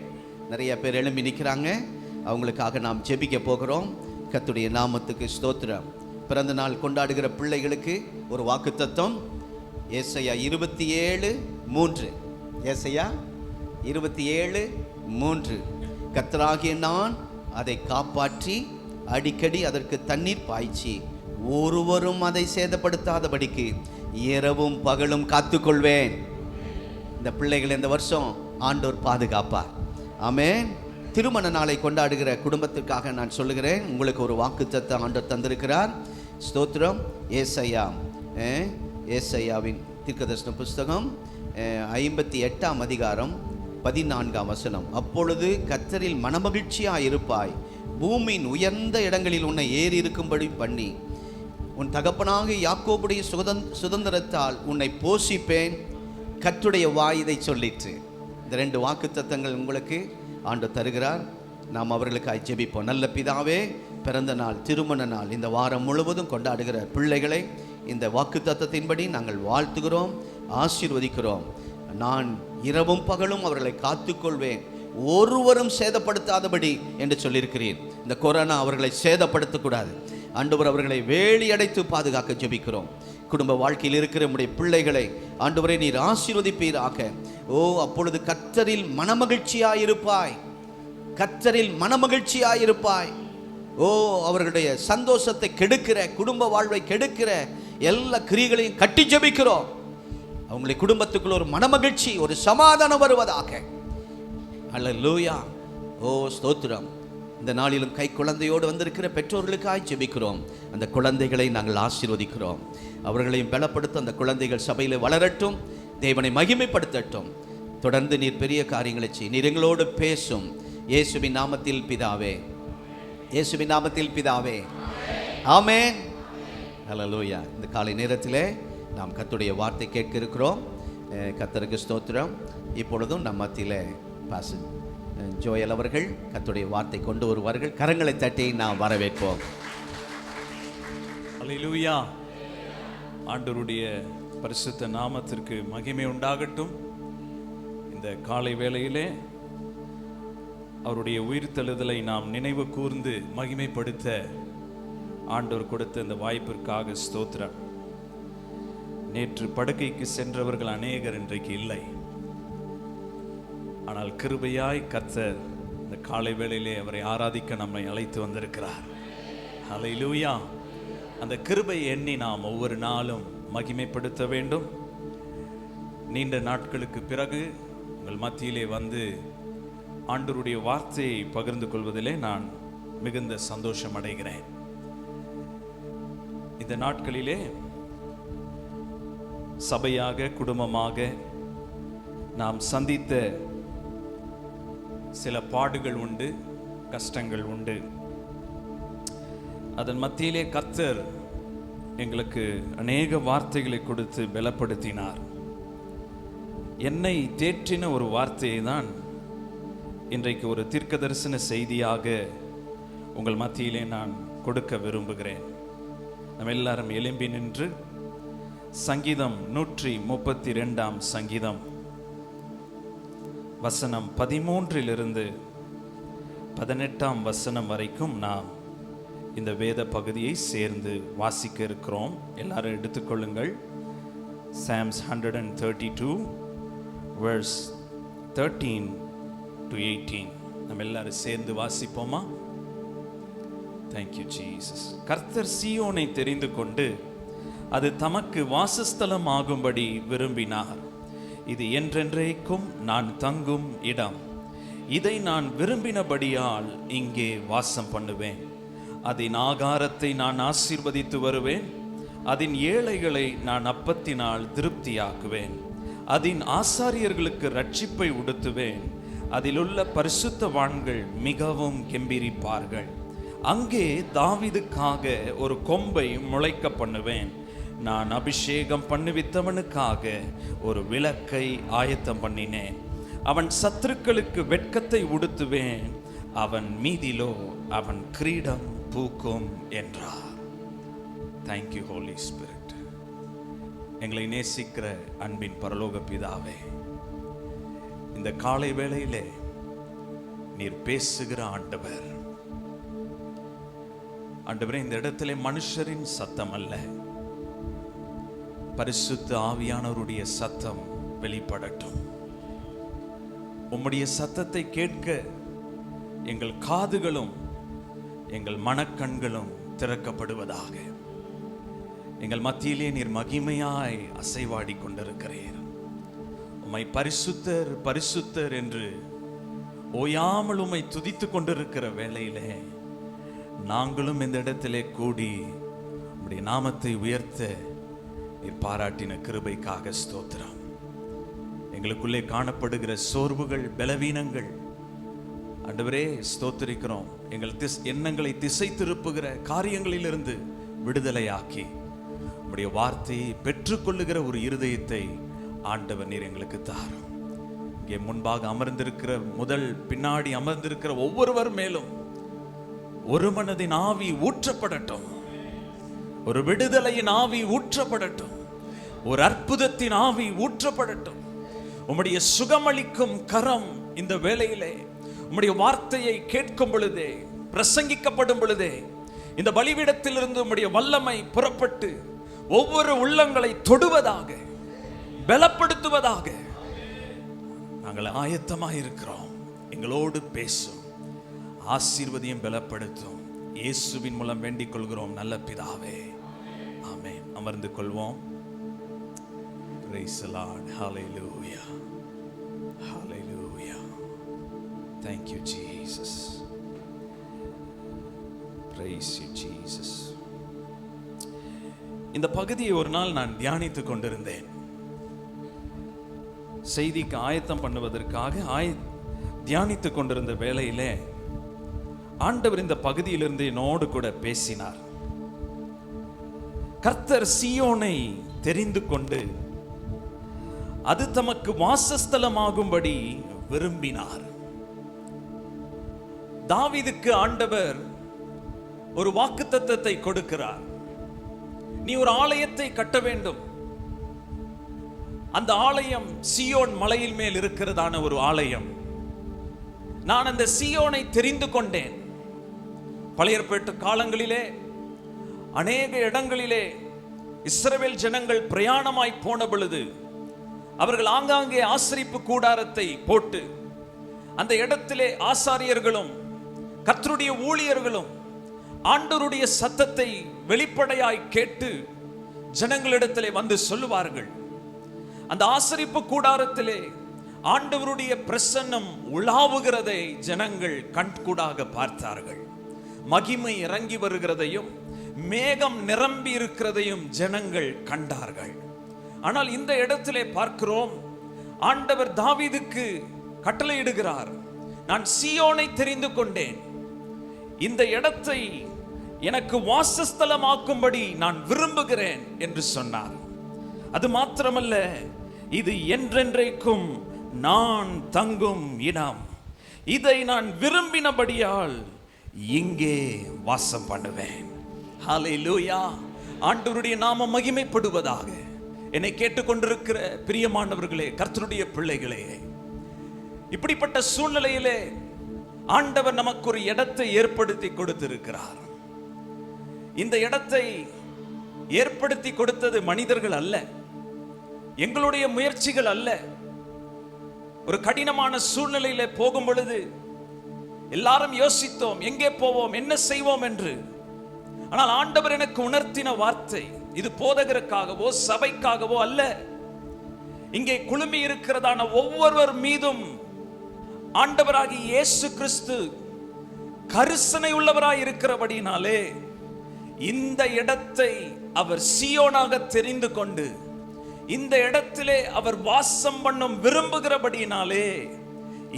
நிறைய பேர் எழும்பி நிற்கிறாங்க. அவங்களுக்காக நாம் ஜெபிக்க போகிறோம். கர்த்தருடைய நாமத்துக்கு ஸ்தோத்திரம். பிறந்த நாள் கொண்டாடுகிற பிள்ளைகளுக்கு ஒரு வாக்குத்தத்தம். ஏசாயா 27:3. ஏசாயா 27:3. கர்த்தராகிய நான் அதை காப்பாற்றி அடிக்கடி அதற்கு தண்ணீர் பாய்ச்சி ஒருவரும் அதை சேதப்படுத்தாதபடிக்கு இரவும் பகலும் காத்துக்கொள்வேன். இந்த பிள்ளைகள் இந்த வருஷம் ஆண்டவர் பாதுகாப்பார். ஆமென். திருமண நாளை கொண்டாடுகிற குடும்பத்திற்காக நான் சொல்லுகிறேன். உங்களுக்கு ஒரு வாக்குத்தத்தத்தை ஆண்டவர் தந்திருக்கிறார். ஸ்தோத்திரம். ஏசாயாவின் தீர்க்கதரிசன புஸ்தகம் 58ஆம் அதிகாரம் 14ஆம் வசனம். அப்பொழுது கர்த்தரில் மனமகிழ்ச்சியாய் இருப்பாய், பூமியின் உயர்ந்த இடங்களில் உன்னை ஏறி இருக்கும்படி பண்ணி உன் தகப்பனாக யாக்கோபுடைய சுதந்திரத்தால் உன்னை போஷிப்பேன். கர்த்தருடைய வாய் இதை சொல்லிற்று. இந்த 2 வாக்குத்தத்தங்கள் உங்களுக்கு ஆண்டவர் தருகிறார். நாம் அவர்களுக்காக ஜெபிப்போம். நல்ல பிதாவே, பிறந்த நாள், திருமண நாள் இந்த வாரம் முழுவதும் கொண்டாடுகிற பிள்ளைகளை இந்த வாக்குத்தத்தத்தின்படி நாங்கள் வாழ்த்துகிறோம், ஆசீர்வதிக்கிறோம். நான் இரவும் பகலும் அவர்களை காத்துக்கொள்வேன், ஒருவரும் சேதப்படுத்தாதபடி என்று சொல்லியிருக்கிறேன். இந்த கொரோனா அவர்களை சேதப்படுத்தக்கூடாது. ஆண்டவர் அவர்களை வேலி அடைத்து பாதுகாக்க ஜெபிக்கிறோம். குடும்ப வாழ்க்கையில் இருக்கிற நம்முடைய பிள்ளைகளை ஆண்டவரே நீர் ஆசீர்வதிப்பீராக. அப்பொழுது கர்த்தரில் மனமகிழ்ச்சியாயிருப்பாய், கர்த்தரில் மனமகிழ்ச்சியாயிருப்பாய். அவர்களுடைய சந்தோஷத்தை கெடுக்கிற, குடும்ப வாழ்வை கெடுக்கிற எல்லா கிரியைகளையும் கட்டி ஜெபிக்கிறோம். அவங்களுடைய குடும்பத்துக்குள்ள ஒரு மனமகிழ்ச்சி, ஒரு சமாதானம் வருவதாக. அல்லேலூயா. ஸ்தோத்திரம். இந்த நாளிலும் கை குழந்தையோடு வந்திருக்கிற பெற்றோர்களுக்காய் ஜெபிக்கிறோம். அந்த குழந்தைகளை நாங்கள் ஆசீர்வதிக்கிறோம். அவர்களையும் பலப்படுத்த அந்த குழந்தைகள் சபையில் வளரட்டும், தேவனை மகிமைப்படுத்தட்டும். தொடர்ந்து நீர் பெரிய காரியங்களை செய். நீர் எங்களோடு பேசும். இயேசுவின் நாமத்தில் பிதாவே, இயேசுவின் நாமத்தில் பிதாவே, ஆமென். ஹல்லேலூயா. இந்த காலை நேரத்திலே நாம் கர்த்தருடைய வார்த்தை கேட்க இருக்கிறோம். கர்த்தருக்கு ஸ்தோத்திரம். இப்பொழுதும் நம் மத்தியிலே பாஸ்டர் ஜோயல் அவர்கள் கர்த்தருடைய வார்த்தை கொண்டு வருவார்கள். கரங்களை தட்டி நாம் வரவேற்போம். ஹல்லேலூயா. ஆண்டவருடைய பரிசுத்த நாமத்திற்கு மகிமை உண்டாகட்டும். இந்த காலை வேளையிலே அவருடைய உயிர்த்தெழுதலை நாம் நினைவு கூர்ந்து மகிமைப்படுத்த ஆண்டவர் கொடுத்த இந்த வாய்ப்பிற்காக ஸ்தோத்திரம். நேற்று படுக்கைக்கு சென்றவர்கள் அநேகர் இன்றைக்கு இல்லை. ஆனால் கிருபையாய் கர்த்தர் இந்த காலை வேளையிலே அவரை ஆராதிக்க நம்மை அழைத்து வந்திருக்கிறார். ஹல்லேலூயா. அந்த கிருபையை எண்ணி நாம் ஒவ்வொரு நாளும் மகிமைப்படுத்த வேண்டும். நீண்ட நாட்களுக்கு பிறகு உங்கள் மத்தியிலே வந்து ஆண்டவருடைய வார்த்தையை பகிர்ந்து கொள்வதிலே நான் மிகுந்த சந்தோஷம் அடைகிறேன். இந்த நாட்களிலே சபையாக குடும்பமாக நாம் சந்தித்த சில பாடுகள் உண்டு, கஷ்டங்கள் உண்டு. அதன் மத்தியிலே கர்த்தர் எங்களுக்கு அநேக வார்த்தைகளை கொடுத்து பலப்படுத்தினார். என்னை தேற்றின ஒரு வார்த்தையை தான் இன்றைக்கு ஒரு தீர்க்கதரிசன செய்தியாக உங்கள் மத்தியிலே நான் கொடுக்க விரும்புகிறேன். நம்ம எல்லாரும் எழும்பி நின்று சங்கீதம் 132 சங்கீதம் வசனம் 13 18 வசனம் வரைக்கும் நாம் இந்த வேத பகுதியை சேர்ந்து வாசிக்க இருக்கிறோம். எல்லாரும் எடுத்துக்கொள்ளுங்கள். Psalms 132 verse 13 to 18. நம்ம எல்லாரும் சேர்ந்து வாசிப்போமா? Thank you Jesus. கர்த்தர் சீயோனை தெரிந்து கொண்டு அது தமக்கு வாசஸ்தலம் ஆகும்படி விரும்பினார். இது என்றென்றைக்கும் நான் தங்கும் இடம். இதை நான் விரும்பினபடியால் இங்கே வாசம் பண்ணுவேன். அதன் ஆகாரத்தை நான் ஆசீர்வதித்து வருவேன். அதன் ஏழைகளை நான் அப்பத்தினால் திருப்தியாக்குவேன். அதன் ஆசாரியர்களுக்கு ரட்சிப்பை உடுத்துவேன். அதிலுள்ள பரிசுத்தவான்கள் மிகவும் கெம்பீரிப்பார்கள். அங்கே தாவீதுக்காக ஒரு கொம்பை முளைக்க பண்ணுவேன். நான் அபிஷேகம் பண்ணுவித்தவனுக்காக ஒரு விளக்கை ஆயத்தம் பண்ணினேன். அவன் சத்துருக்களுக்கு வெட்கத்தை உடுத்துவேன். அவன் மீதிலோ அவன் கிரீடம் பூக்கும் என்றார். Thank you holy spirit. எங்களை நேசிக்கிற அன்பின் பரலோக பிதாவே, இந்த காலை வேளையிலே நீர் பேசுகிற ஆண்டவர். ஆண்டவரே, இந்த இடத்திலே மனுஷரின் சத்தம் அல்ல, பரிசுத்த ஆவியானவருடைய சத்தம் வெளிப்படட்டும். உம்முடைய சத்தத்தை கேட்க எங்கள் காதுகளும் எங்கள் மனக்கண்களும் திறக்கப்படுவதாக. எங்கள் மத்தியிலே நீர் மகிமையாய் அசைவாடி கொண்டிருக்கிறீர். உம்மை பரிசுத்தர் பரிசுத்தர் என்று ஓயாமல் உம்மை துதித்து கொண்டிருக்கிற வேளையிலே நாங்களும் இந்த இடத்திலே கூடி உம்முடைய நாமத்தை உயர்த்த நீர் பாராட்டின கிருபைக்காக ஸ்தோத்திரம். எங்களுக்குள்ளே காணப்படுகிற சோர்வுகள், பலவீனங்கள் ஆண்டவரே ஸ்தோத்திரிக்கிறோம். எங்கள் எண்ணங்களை திசை திருப்புகிற காரியங்களிலிருந்து விடுதலையாக்கி உம்முடைய வார்த்தையை பெற்றுக்கொள்ளுகிற ஒரு இருதயத்தை ஆண்டவர் நீர் எங்களுக்கு தாரும். இங்கே முன்பாக அமர்ந்திருக்கிற பின்னாடி அமர்ந்திருக்கிற ஒவ்வொருவர் மேலும் ஒரு மனதின் ஆவி ஊற்றப்படட்டும். ஒரு விடுதலையின் ஆவி ஊற்றப்படட்டும். ஒரு அற்புதத்தின் ஆவி ஊற்றப்படட்டும். உம்முடைய சுகமளிக்கும் கரம் இந்த வேளையிலே உம்முடைய வார்த்தையை கேட்கும் பொழுதே, பிரசங்கிக்கப்படும் பொழுதே, இந்த பலிபீடத்திலிருந்து உம்முடைய வல்லமை புறப்பட்டு ஒவ்வொரு உள்ளங்களை தொடுவதாக, பலப்படுத்துவதாக நாங்கள் ஆயத்தமாக இருக்கிறோம். எங்களோடு பேசும், ஆசீர்வதியும், பலப்படுத்தும். இயேசுவின் மூலம் வேண்டிக் கொள்கிறோம் நல்ல பிதாவே, ஆமென். அமர்ந்து கொள்வோம். Praise the Lord. Hallelujah. Hallelujah. Thank you Jesus. Praise you Jesus. இந்த பகுதியை ஒரு நாள் நான் தியானித்துக் கொண்டிருந்தேன். செய்திக்கு ஆயத்தம் பண்ணுவதற்காக தியானித்துக் கொண்டிருந்த வேளையிலே ஆண்டவர் இந்த பகுதியிலிருந்து என்னோடு கூட பேசினார். கர்த்தர் சீயோனை தெரிந்து கொண்டு அது தமக்கு வாசஸ்தலமாகும்படி விரும்பினார். தாவீதுக்கு ஆண்டவர் ஒரு வாக்குத்தத்தத்தை கொடுக்கிறார். நீ ஒரு ஆலயத்தை கட்ட வேண்டும். அந்த ஆலயம் சீயோன் மலையின் மேல் இருக்கிறதான ஒரு ஆலயம். நான் அந்த சீயோனை தெரிந்து கொண்டேன். பழைய ஏற்பாட்டு காலங்களிலே அநேக இடங்களிலே இஸ்ரவேல் ஜனங்கள் பிரயாணமாய் போன பொழுது அவர்கள் ஆங்காங்கே ஆசரிப்பு கூடாரத்தை போட்டு அந்த இடத்திலே ஆசாரியர்களும் கர்த்தருடைய ஊழியர்களும் ஆண்டவருடைய சத்தத்தை வெளிப்படையாய் கேட்டு ஜனங்களிடத்திலே வந்து சொல்லுவார்கள். அந்த ஆசரிப்பு கூடாரத்திலே ஆண்டவருடைய பிரசன்னம் உலாவுகிறதை ஜனங்கள் கண்கூடாக பார்த்தார்கள். மகிமை இறங்கி வருகிறதையும் மேகம் நிரம்பி இருக்கிறதையும் ஜனங்கள் கண்டார்கள். ஆனால் இந்த இடத்திலே பார்க்கிறோம், ஆண்டவர் தாவீதுக்கு கட்டளையிடுகிறார், நான் சீயோனை தெரிந்து கொண்டேன், இந்த இடத்தை எனக்கு வாசஸ்தலமாக்கும்படி நான் விரும்புகிறேன் என்று சொன்னார். அது மாத்திரமல்ல, இது என்றென்றைக்கும் நான் தங்கும் இடம், இதை நான் விரும்பினபடியால் இங்கே வாசம் பண்ணுவேன். ஹல்லேலூயா. ஆண்டவருடைய நாமம் மகிமைப்படுவதாக. என்னை கேட்டுக்கொண்டிருக்கிற பிரியமானவர்களே, கர்த்தருடைய பிள்ளைகளே, இப்படிப்பட்ட சூழ்நிலையிலே ஆண்டவர் நமக்கு ஒரு இடத்தை ஏற்படுத்தி கொடுத்திருக்கிறார். இந்த இடத்தை ஏற்படுத்தி கொடுத்தது மனிதர்கள் அல்ல, எங்களுடைய முயற்சிகள் அல்ல. ஒரு கடினமான சூழ்நிலையிலே போகும் பொழுது எல்லாரும் யோசித்தோம், எங்கே போவோம், என்ன செய்வோம் என்று. ஆனால் ஆண்டவர் எனக்கு உணர்த்தின வார்த்தை, இது போதகருக்காகவோ சபைக்காகவோ அல்ல, இங்கே குழுமி இருக்கிறதான ஒவ்வொருவர் மீதும் ஆண்டவராகிய இயேசு கிறிஸ்து கரிசனை உள்ளவராய் இருக்கிறபடினாலே இந்த இடத்தை அவர் சீயோனாக தெரிந்து கொண்டு இந்த இடத்திலே அவர் வாசம் பண்ணும் விரும்புகிறபடினாலே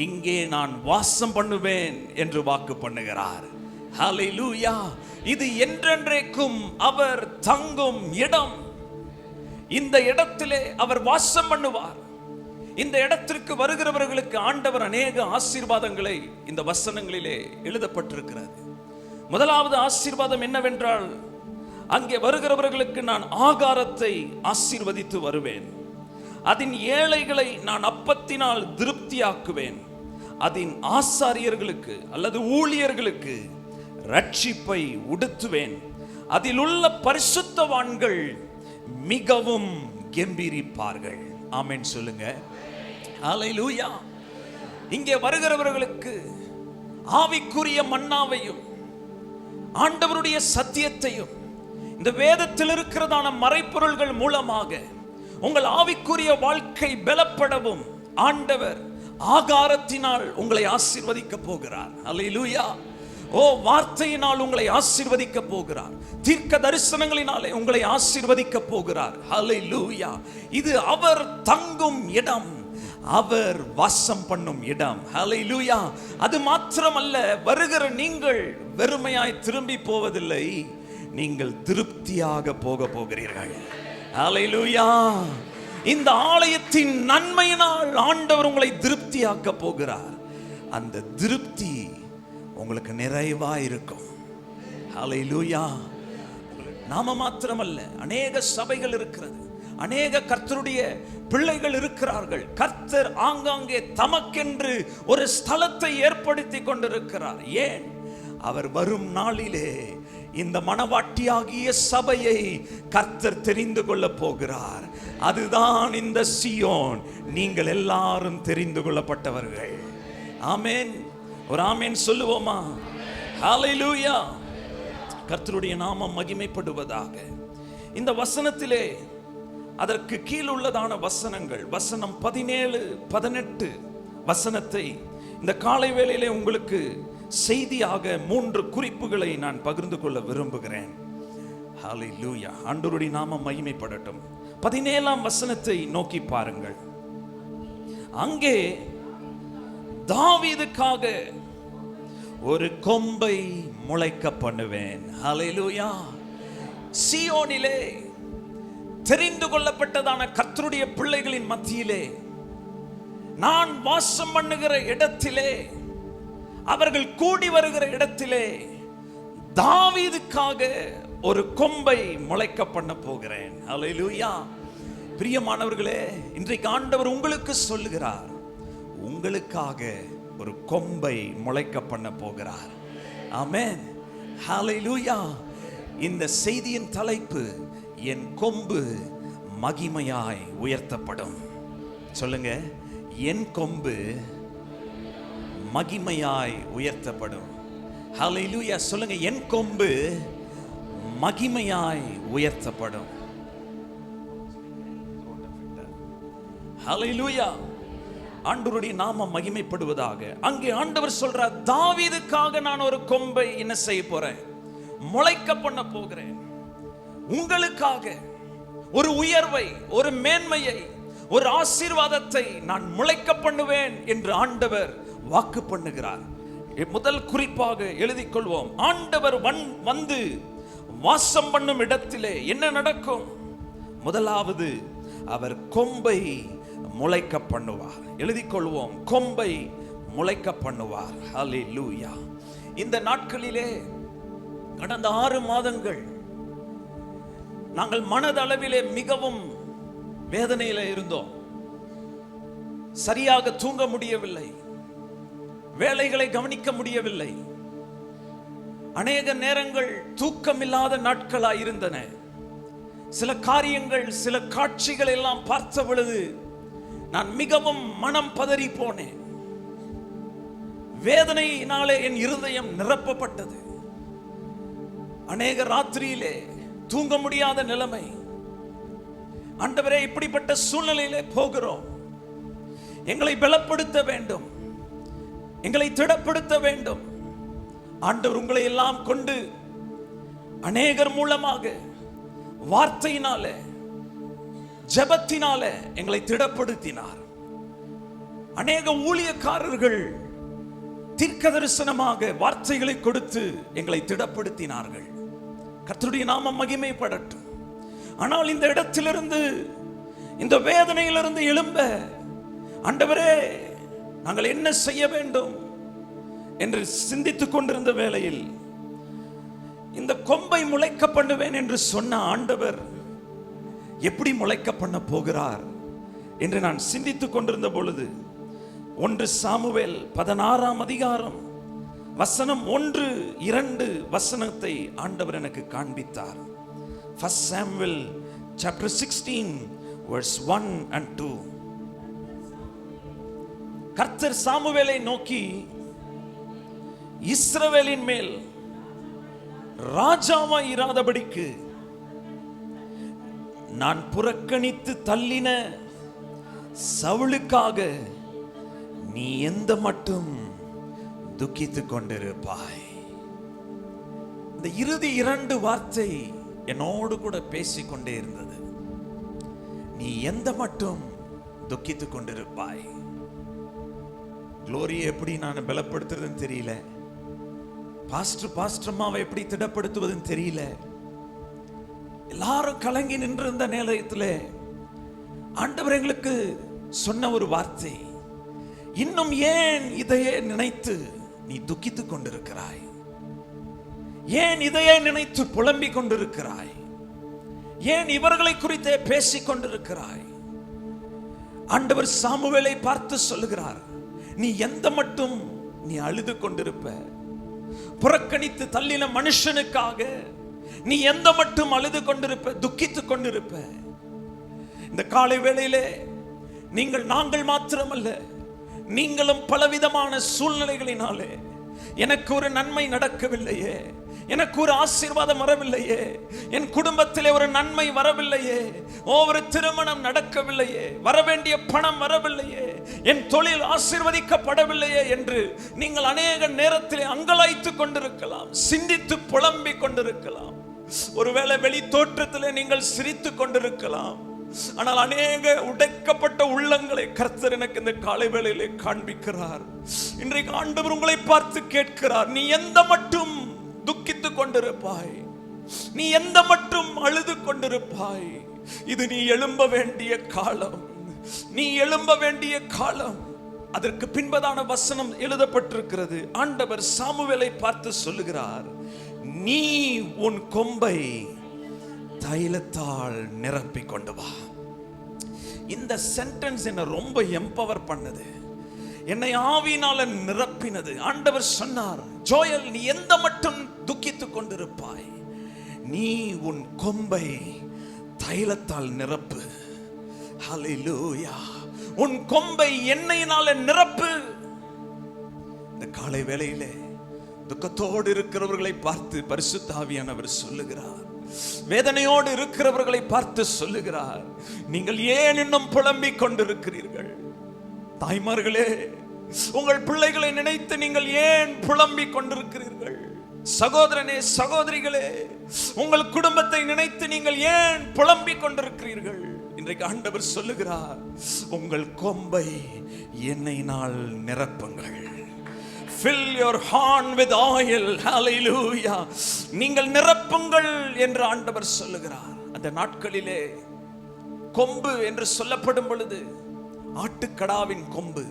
இங்கே நான் வாசம் பண்ணுவேன் என்று வாக்கு பண்ணுகிறார். ஹல்லேலூயா. இது என்றென்றைக்கும் அவர் தங்கும் இடம். இந்த இடத்திலே அவர் வாசம் பண்ணுவார். இந்த இடத்திற்கு வருகிறவர்களுக்கு ஆண்டவர் அநேக ஆசீர்வாதங்களை இந்த வசனங்களிலே எழுதப்பட்டிருக்கிறது. முதலாவது ஆசீர்வாதம் என்னவென்றால், அங்கே வருகிறவர்களுக்கு நான் ஆகாரத்தை ஆசீர்வதித்து வருவேன், அதன் ஏழைகளை நான் அப்பத்தினால் திருப்தியாக்குவேன், அதன் ஆசாரியர்களுக்கு அல்லது ஊழியர்களுக்கு ரட்சிப்பை உடுத்துவேன், அதில் உள்ள பரிசுத்தவான்கள் மிகவும் கெம்பீரிப்பார்கள். ஆமென் சொல்லுங்க. ஹல்லேலூயா. இங்கே வருகிறவர்களுக்கு ஆவிக்குரிய மன்னாவையும் ஆண்டவருடைய சத்தியத்தையும் இந்த வேதத்தில் இருக்கிறதான மறைப்பொருள்கள் மூலமாக உங்கள் ஆவிக்குரிய வாழ்க்கை பலப்படவும் ஆண்டவர் ஆகாரத்தினால் உங்களை ஆசீர்வதிக்க போகிறார். ஹல்லேலூயா. ஓ, வார்த்தையினால் உங்களை ஆசீர்வதிக்க போகிறார், தீர்க்க தரிசனங்களினாலே உங்களை ஆசீர்வதிக்க போகிறார். ஹல்லேலூயா. இது அவர் தங்கும் இடம், அவர் வாசம் பண்ணும் இடம். ஹல்லேலூயா. அது மாத்திரமல்ல, வருகிற நீங்கள் வெறுமையாய் திரும்பி போவதில்லை, நீங்கள் திருப்தியாக போக போகிறீர்கள். ஹல்லேலூயா. இந்த ஆலயத்தின் நன்மையினால் ஆண்டவர் உங்களை திருப்தியாக்க போகிறார். அந்த திருப்தி உங்களுக்கு நிறைவா இருக்கும். ஹல்லேலூயா. நாம மாத்திரமல்ல, அநேக சபைகள் இருக்கிறது, அநேக கர்த்தருடைய பிள்ளைகள் இருக்கிறார்கள். கர்த்தர் ஆங்காங்கே தமக்கென்று ஒரு ஸ்தலத்தை ஏற்படுத்தி கொண்டிருக்கிறார். ஏன்? அவர் வரும் நாளிலே இந்த மணவாட்டியாகிய சபையை கர்த்தர் தெரிந்து கொள்ள போகிறார். அதுதான் இந்த சீயோன். நீங்கள் எல்லாரும் தெரிந்து கொள்ளப்பட்டவர்கள். ஆமென். ஒரு ஆமென் சொல்லுவோமா? ஹல்லேலூயா. கர்த்தருடைய நாமம் மகிமைப்படுவதாக. இந்த வசனத்திலே அதற்கு கீழ் உள்ளதான வசனங்கள், வசனம் 17, 18 வசனத்தை இந்த காலை வேளையிலே உங்களுக்கு செய்தியாக 3 குறிப்புகளை நான் பகிர்ந்து கொள்ள விரும்புகிறேன். ஹல்லேலூயா. ஆண்டவருடைய நாமம் மகிமைப்படட்டும். 17ஆம் வசனத்தை நோக்கி பாருங்கள். அங்கே தாவீதுக்காக ஒரு கொம்பை முளைக்க பண்ணுவேன். ஹல்லேலூயா. சீயோனிலே தெரிந்து கொள்ளப்பட்டதான கர்த்தருடைய பிள்ளைகளின் மத்தியிலே, நான் வாசம் பண்ணுகிற இடத்திலே, அவர்கள் கூடி வருகிற இடத்திலே தாவீதுக்காக ஒரு கொம்பை முளைக்க பண்ண போகிறேன். அல்லேலூயா. பிரியமானவர்களே, இன்றைக்கு ஆண்டவர் உங்களுக்கு சொல்லுகிறார், உங்களுக்காக ஒரு கொம்பை முளைக்க பண்ண போகிறார். ஆமென். ஹல்லேலூயா. இந்த செய்தியின் தலைப்பு, என் கொம்பு மகிமையாய் உயர்த்தப்படும். சொல்லுங்க, என் கொம்பு மகிமையாய் உயர்த்தப்படும். ஹல்லேலூயா. சொல்லுங்க, என் கொம்பு மகிமையாய் உயர்த்தப்படும். ஹல்லேலூயா. ஆண்டவருடைய நாமம் மகிமைப்படுவதாக. அங்கே ஆண்டவர் சொல்றார், தாவீதுக்காக நான் ஒரு கொம்பை என்ன செய்ய போறேன்? முளைக்க பண்ண போகிறேன். உங்களுக்காக ஒரு உயர்வை, ஒரு மேன்மையை, ஒரு ஆசீர்வாதத்தை நான் முளைக்க பண்ணுவேன் என்று ஆண்டவர் வாக்கு பண்ணுகிறார். முதல் குறிப்பாக எழுதிக் கொள்வோம். ஆண்டவர் வந்து வாசம் பண்ணும் இடத்திலே என்ன நடக்கும்? முதலாவது, அவர் கொம்பை முளைக்க பண்ணுவார். எழுதிக் கொள்வோம், கொம்பை முளைக்க பண்ணுவார். ஹல்லேலூயா. இந்த நாட்களிலே கடந்த 6 மாதங்கள் நாங்கள் மனதளவிலே மிகவும் வேதனையில இருந்தோம். சரியாக தூங்க முடியவில்லை, வேலைகளை கவனிக்க முடியவில்லை. அநேக நேரங்கள் தூக்கமில்லாத நாட்களாய் இருந்தன. சில காரியங்கள், சில காட்சிகள் எல்லாம் பார்த்த பொழுது நான் மிகவும் மனம் பதறி போனேன். வேதனையினாலே என் இருதயம் நிரப்பப்பட்டது. அநேக ராத்திரியிலே தூங்க முடியாத நிலைமை. ஆண்டவரே, இப்படிப்பட்ட சூழ்நிலையிலே போகிறோம், எங்களை பலப்படுத்த வேண்டும், எங்களை திடப்படுத்த வேண்டும். ஆண்டவர் உங்களை எல்லாம் கொண்டு அநேகர் மூலமாக வார்த்தையினாலே, ஜெபத்தினாலே எங்களை திடப்படுத்தினார். அநேக ஊழியக்காரர்கள் தீர்க்க தரிசனமாக வார்த்தைகளை கொடுத்து எங்களை திடப்படுத்தினார்கள். கர்த்தருடைய நாமம் மகிமைப்படட்டும். ஆனால் இந்த இடத்திலிருந்து, இந்த வேதனையிலிருந்து எழும்ப, ஆண்டவரே நாங்கள் என்ன செய்ய வேண்டும் என்று சிந்தித்துக் கொண்டிருந்த வேளையில், இந்த கொம்பை முளைக்க பண்ணுவேன் என்று சொன்ன ஆண்டவர் எப்படி முளைக்க பண்ண போகிறார் என்று நான் சிந்தித்துக் கொண்டிருந்த பொழுது, 1 சாமுவேல் 16ஆம் அதிகாரம் வசனம் 1, 2 வசனத்தை ஆண்டவர் எனக்கு காண்பித்தார். 1 Samuel chapter 16 verse 1 and 2. கர்த்தர் சாமுவேலை நோக்கி, இஸ்ரவேலின் மேல் ராஜாவாய் இராதபடிக்கு நான் புறக்கணித்து தள்ளின சவுலுக்காக நீ எந்த மட்டும் துக்கித்துக் கொண்டிருப்பாய். இந்த இறுதி 2 வார்த்தை என்னோடு கூட பேசிக்கொண்டே இருந்தது. நீ எந்த மட்டும் துக்கித்துக் கொண்டிருப்பாய். குளோரியை எப்படி நான் பலப்படுத்துறதுன்னு தெரியல, பாஸ்டர் அம்மாவை எப்படி திடப்படுத்துவதுன்னு தெரியல. எல்லாரும் கலங்கி நின்றிருந்த நேரத்தில் ஆண்டவர் எங்களுக்கு சொன்ன ஒரு வார்த்தை, இன்னும் ஏன் இதையே நினைத்து நீ துக்கித்துக் கொண்டிருக்கிறாய்? ஏன் இதையே நினைத்து புலம்பிக் கொண்டிருக்கிறாய்? ஏன் இவர்களை குறித்தே பேசிக் கொண்டிருக்கிறாய்? ஆண்டவர் சாமுவேலை பார்த்து சொல்லுகிறார், நீ எந்த மட்டும் நீ அழுது கொண்டிருப்ப? புறக்கணித்து தள்ளின மனுஷனுக்காக நீ எந்த மட்டும் அழுது கொண்டிருப்ப, துக்கித்துக் கொண்டிருப்ப? இந்த காலை வேளையிலே நாங்கள் மாத்திரமல்ல, நீங்களும் பலவிதமான சூழ்நிலைகளினாலே, எனக்கு ஒரு நன்மை நடக்கவில்லையே, எனக்கு ஒரு ஆசீர்வாதம் வரவில்லையே, என் குடும்பத்திலே ஒரு நன்மை வரவில்லையே, ஒரு திருமணம் நடக்கவில்லையே, வரவேண்டிய பணம் வரவில்லையே, என் தொழில் ஆசீர்வதிக்கப்படவில்லையே என்று நீங்கள் அநேக நேரத்திலே அங்கலாய்த்துக் கொண்டிருக்கலாம், சிந்தித்து புலம்பிக் கொண்டிருக்கலாம். ஒருவேளை வெளி தோற்றத்திலே நீங்கள் சிரித்துக் கொண்டிருக்கலாம். ஆனால் அநேக உடைக்கப்பட்ட உள்ளங்களை கர்த்தர் எனக்கு இந்த காலை வேளையிலே காண்பிக்கிறார். இன்றைக்கு ஆண்டவர் உங்களை பார்த்து கேட்கிறார், நீ எந்த மட்டும் துக்கித்துக் கொண்டிருப்பாய்? நீ எந்த மட்டும் அழுது கொண்டிருப்பாய்? இது நீ எழும்ப வேண்டிய காலம், நீ எழும்ப வேண்டிய காலம். அதற்கு பின்பதான வசனம் எழுதப்பட்டிருக்கிறது. ஆண்டவர் சாமுவேலை பார்த்து சொல்லுகிறார், நீ உன் கொம்பை தைலத்தால் நிரப்பி கொண்டு வா. இந்த சென்டென்ஸ் என்ன ரொம்ப எம்பவர் பண்ணது, என்னை ஆவியினால நிரப்பினது. ஆண்டவர் சொன்னார், ஜோயல், நீ எந்த மட்டும் துக்கித்துக் கொண்டிருப்பாய், நீ உன் கொம்பை தைலத்தால் நிரப்பு. ஹல்லேலூயா. உன் கொம்பை எண்ணெயினால நிரப்பு. இந்த காலை வேளையிலே துக்கத்தோடு இருக்கிறவர்களை பார்த்து பரிசுத்த ஆவியானவர் சொல்லுகிறார், வேதனையோடு இருக்கிறவர்களை பார்த்து சொல்லுகிறார், நீங்கள் ஏன் இன்னும் புலம்பிக் கொண்டிருக்கிறீர்கள்? தாய்மார்களே, உங்கள் பிள்ளைகளை நினைத்து நீங்கள் ஏன் புலம்பிக் கொண்டிருக்கிறீர்கள்? சகோதரனே, சகோதரிகளே, உங்கள் குடும்பத்தை நினைத்து நீங்கள் ஏன் புலம்பிக் கொண்டிருக்கிறீர்கள்? இன்றைக்கு ஆண்டவர் சொல்லுகிறார், உங்கள் கொம்பை எண்ணெயினால் நிரப்புங்கள். Fill your horn with oil. Hallelujah. நீங்கள் நிரப்புங்கள் என்று ஆண்டவர் சொல்லுகிறார். அந்த நாட்களிலே கொம்பு என்று சொல்லப்படும் பொழுது ஆட்டுக்கடாவின் கொம்பு,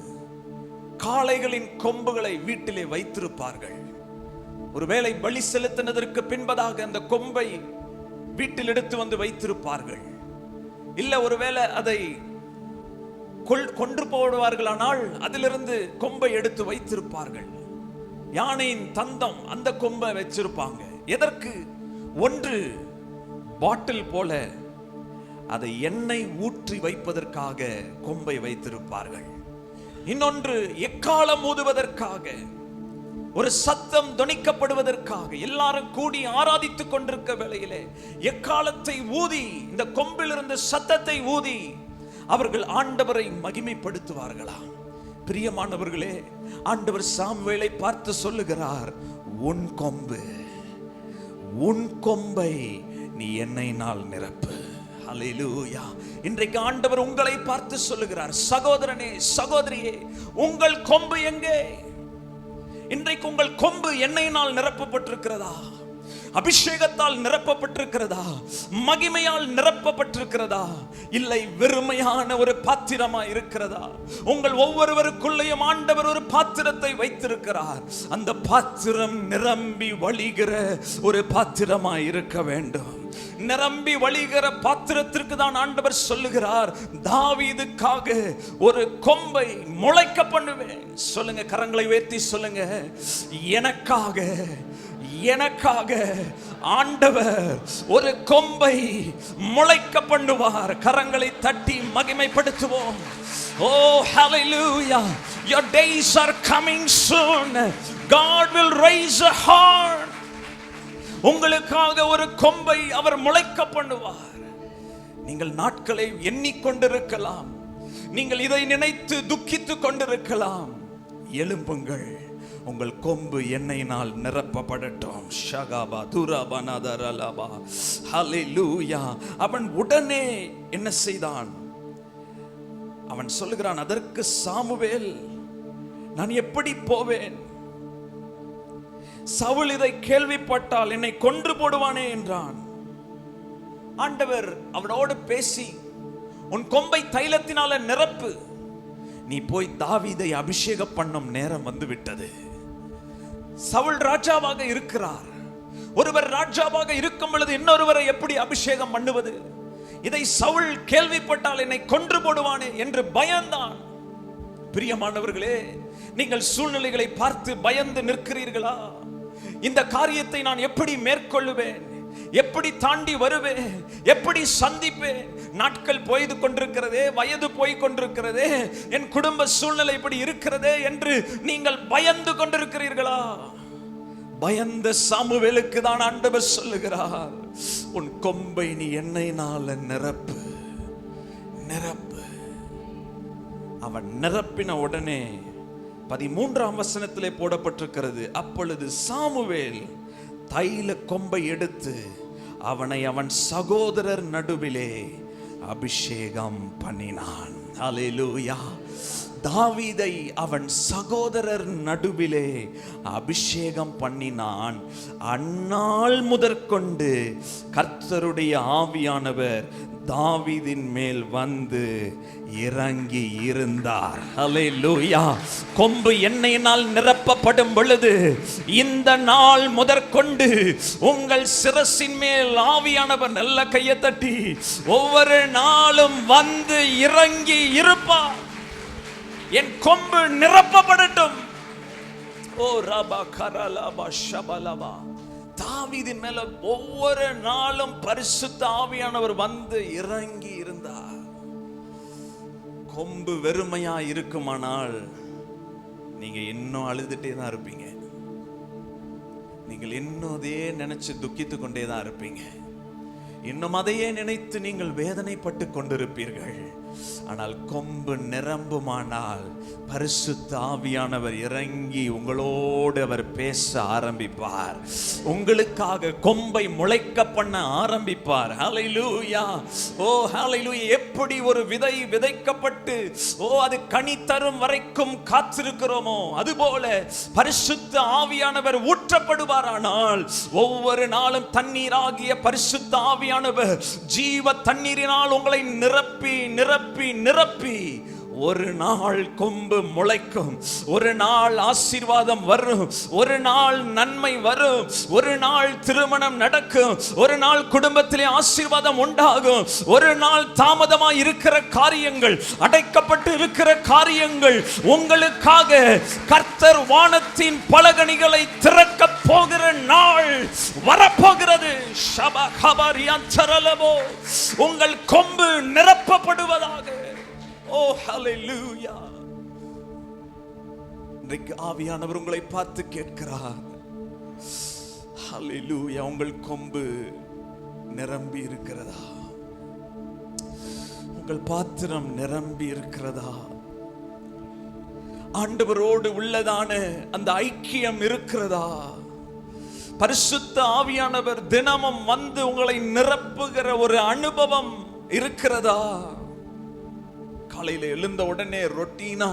காளைகளின் கொம்புகளை வீட்டிலே வைத்திருப்பார்கள். ஒருவேளை பலி செலுத்தினதற்கு பின்பதாக அந்த கொம்பை வீட்டில் எடுத்து வந்து வைத்திருப்பார்கள். இல்ல ஒருவேளை அதை கொன்று போடுவார்களானால் அதிலிருந்து கொம்பை எடுத்து வைத்திருப்பார்கள். யானையின் தந்தம், அந்த கொம்பை வச்சிருப்பாங்க. எதற்கு? ஒன்று பாட்டில் போல அதை எண்ணெய் ஊற்றி வைப்பதற்காக கொம்பை வைத்திருப்பார்கள். இன்னொன்று எக்காலம் ஊதுவதற்காக, ஒரு சத்தம் தொனிக்கப்படுவதற்காக. எல்லாரும் கூடி ஆராதித்துக் கொண்டிருக்க வேளையிலே எக்காலத்தை ஊதி, இந்த கொம்பிலிருந்து சத்தத்தை ஊதி அவர்கள் ஆண்டவரை மகிமைப்படுத்துவார்களாம். பிரியமானவர்களே, ஆண்டவர் சாமுவேலை பார்த்து சொல்லுகிறார், உன் கொம்பு, உன் கொம்பை நீ எண்ணெயினால் நிரப்பு. ஹல்லேலூயா. இன்றைக்கு ஆண்டவர் உங்களை பார்த்து சொல்லுகிறார், சகோதரனே, சகோதரியே, உங்கள் கொம்பு எங்கே? இன்றைக்கு உங்கள் கொம்பு எண்ணெயினால் நிரப்பப்பட்டிருக்கிறதா? அபிஷேகத்தால் நிரப்பப்பட்டிருக்கிறதா? மகிமையால் நிரப்பப்பட்டிருக்கிறதா? இல்லை, வெறுமையான ஒரு பாத்திரமா இருக்கிறதா? உங்கள் ஒவ்வொருவருக்குள்ளேயும் ஆண்டவர் ஒரு பாத்திரத்தை வைத்திருக்கிறார். அந்த பாத்திரம் நிரம்பி வழிகிற ஒரு பாத்திரமா இருக்க வேண்டும். நிரம்பி வழிகிற பாத்திரத்திற்கு தான் ஆண்டவர் சொல்லுகிறார், தாவீதுக்காக ஒரு கொம்பை முளைக்க பண்ணுவேன். சொல்லுங்க, கரங்களை உயர்த்தி சொல்லுங்க, எனக்காக ஆண்டவர் ஒரு கொம்பை முளைக்க பண்ணுவார். கரங்களை தட்டி மகிமைப்படுத்துவோம். Oh, hallelujah. Your days are coming soon. God will raise a horn. உங்களுக்காக ஒரு கொம்பை அவர் முளைக்க பண்ணுவார். நீங்கள் நாட்களை எண்ணிக்கொண்டிருக்கலாம், நீங்கள் இதை நினைத்து துக்கித்துக் கொண்டிருக்கலாம். எழும்புங்கள், உங்கள் கொம்பு எண்ணெயினால் நிரப்பப்படட்டும். ஷகாபா துராபனதரலபா. ஹல்லேலூயா. அவன் உடனே என்ன செய்தான்? அவன் சொல்லுகிறான், அதற்கு சாமுவேல், நான் எப்படி போவேன்? சவுல் இதை கேள்விப்பட்டால் என்னை கொன்று போடுவானே என்றான். ஆண்டவர் அவனோடு பேசி, உன் கொம்பை தைலத்தினால நிரப்பு, நீ போய் தாவீதை அபிஷேகம் பண்ணும் நேரம் வந்து விட்டது. சவுல் ராஜாவாக இருக்கிறார். ஒருவர் ராஜாவாக இருக்கும் பொழுது இன்னொருவரை எப்படி அபிஷேகம் பண்ணுவது? இதை சவுல் கேள்விப்பட்டால் என்னை கொன்று போடுவானே என்று பயந்தான். பிரியமானவர்களே, நீங்கள் சூழ்நிலைகளை பார்த்து பயந்து நிற்கிறீர்களா? இந்த காரியத்தை நான் எப்படி மேற்கொள்ளுவேன்? எப்படி தாண்டி வருவேன்? எப்படி சந்திப்பேன்? நாட்கள் போய்து கொண்டிருக்கிறதே, வயது போய் கொண்டிருக்கிறதே, என் குடும்ப சூழ்நிலை இப்படி இருக்கிறதே என்று நீங்கள் பயந்து கொண்டிருக்கிறீர்களா? பயந்த சாமுவேலுக்கு தான் ஆண்டவர் சொல்லுகிறார், உன் கொம்பை நீ எண்ணெயினால நிரப்பு, நிரப்பு. அவன் நிரப்பின உடனே 13ஆம் வசனத்திலே போடப்பட்டிருக்கிறது, அப்பொழுது சாமுவேல் தைல கொம்பை எடுத்து அவனை அவன் சகோதரர் நடுவிலே அபிஷேகம் பண்ணினான். ஹல்லேலூயா. தாவீதை அவன் சகோதரர் நடுவிலே அபிஷேகம் பண்ணினான். அந்நாள் முதற்கொண்டு கர்த்தருடைய ஆவியானவர் தாவீதின் மேல் வந்து இறங்கி இருந்தார். ஹல்லேலூயா. கொம்பு எண்ணெயினால் நிரப்பப்படும் பொழுது இந்த நாள் முதற்கொண்டு உங்கள் சிரசின் மேல் ஆவியானவர் நல்ல கையை தட்டி ஒவ்வொரு நாளும் வந்து இறங்கி இருப்பார். என் கொம்பு நிரப்பப்படட்டும். ஓ ரபா கரலபா ஷபலபா. தாவீதின் மேல ஒவ்வொரு நாளும் பரிசுத்த ஆவியானவர் வந்து இறங்கி இருந்தார். கொம்பு வெறுமையா இருக்குமானால் நீங்க இன்னும் அழுதுட்டே தான் இருப்பீங்க. நீங்கள் இன்னும் அதையே நினைச்சு துக்கித்து கொண்டே தான் இருப்பீங்க. இன்னும் அதையே நினைத்து நீங்கள் வேதனைப்பட்டு கொண்டிருப்பீர்கள். ஆனால் கொம்பு நிரம்புமானால் பரிசுத்த ஆவியானவர் இறங்கி உங்களோடு அவர் பேச ஆரம்பிப்பார். உங்களுக்காக கொம்பை முளைக்க பண்ண ஆரம்பிப்பார். ஹல்லேலூயா. ஓ ஹல்லேலூயா. எப்படி ஒரு விதை விதைக்கப்பட்டு அது கனி தரும் வரைக்கும் காத்திருக்கிறோமோ அதுபோல பரிசுத்த ஆவியானவர் ஊற்றப்படுவாரானால் ஒவ்வொரு நாளும் தண்ணீராகிய பரிசுத்த ஆவியானவர் ஜீவ தண்ணீரினால் உங்களை நிரப்பி நிரப்பி நிரப்பி ஒரு நாள் கொம்பு முளைக்கும். ஒரு நாள் ஆசீர்வாதம் வரும். ஒரு நாள் நன்மை வரும். ஒரு நாள் திருமணம் நடக்கும். ஒரு நாள் குடும்பத்திலே ஆசீர்வாதம் உண்டாகும். ஒரு நாள் தாமதமாய் இருக்கிற காரியங்கள், அடைக்கப்பட்டு இருக்கிற காரியங்கள் உங்களுக்காக கர்த்தர் வானத்தின் பலகணிகளை திறக்க போகிற நாள் வரப்போகிறது. உங்கள் கொம்பு நிரப்பப்படுவதாக. ஓ ஹல்லேலூயா. இன்றைக்கு ஆவியானவர் உங்களை பார்த்து கேட்கிறார். ஹல்லேலூயா. உங்கள் கொம்பு நிரம்பி இருக்கிறதா? உங்கள் பாத்திரம் நிரம்பி இருக்கிறதா? ஆண்டவரோடு உள்ளதான அந்த ஐக்கியம் இருக்கிறதா? பரிசுத்த ஆவியானவர் தினமும் வந்து உங்களை நிரப்புகிற ஒரு அனுபவம் இருக்கிறதா? காலையில எழுந்த உடனே ரொட்டீனா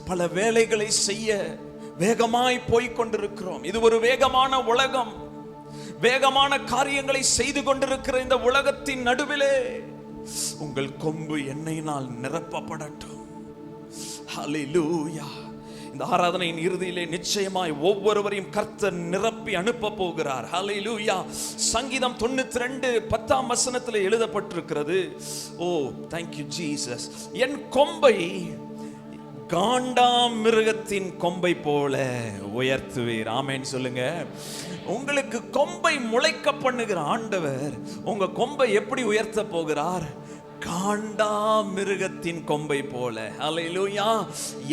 பல வேலைகளை செய்ய வேகமாய் போய்க் கொண்டிருக்கிறோம். இது ஒரு வேகமான உலகம். வேகமான காரியங்களை செய்து கொண்டிருக்கிற இந்த உலகத்தின் நடுவிலே உங்கள் கொம்பு எண்ணெயினால் நிரப்பப்படட்டும். ஹல்லேலூயா. இந்த ஆராதனையின் இறுதியிலே நிச்சயமாய் ஒவ்வொருவரையும் கர்த்தர் நிரப்பி அனுப்ப போகிறார். ஹல்லேலூயா. சங்கீதம் 92:10 எழுதப்பட்டிருக்கிறது. ஓ thank you Jesus. என் கொம்பை காண்டாமிருகத்தின் கொம்பை போல உயர்த்துவீர். ஆமென் சொல்லுங்க. உங்களுக்கு கொம்பை முளைக்க பண்ணுகிற ஆண்டவர் உங்க கொம்பை எப்படி உயர்த்த போகிறார்? காண்டாமிருகத்தின் கொம்பை போல. ஹல்லேலூயா.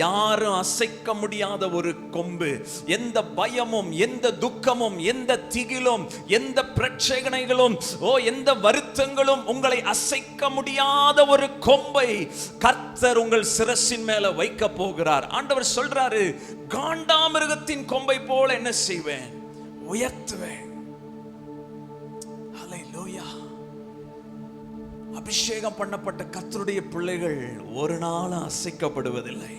யாரும் அசைக்க முடியாத ஒரு கொம்பு. எந்த பயமும், எந்த துக்கமும், எந்த திகிலும், எந்த பிரச்சனைகளும், எந்த வருத்தங்களும் உங்களை அசைக்க முடியாத ஒரு கொம்பை கர்த்தர் உங்கள் சிரசின் மேல வைக்க போகிறார். ஆண்டவர் சொல்றாரு, காண்டாமிருகத்தின் கொம்பை போல என்ன செய்வேன்? உயர்த்துவேன். ஹல்லேலூயா. அபிஷேகம் பண்ணப்பட்ட கர்த்தருடைய பிள்ளைகள் ஒரு நாளும் அசைக்கப்படுவதில்லை.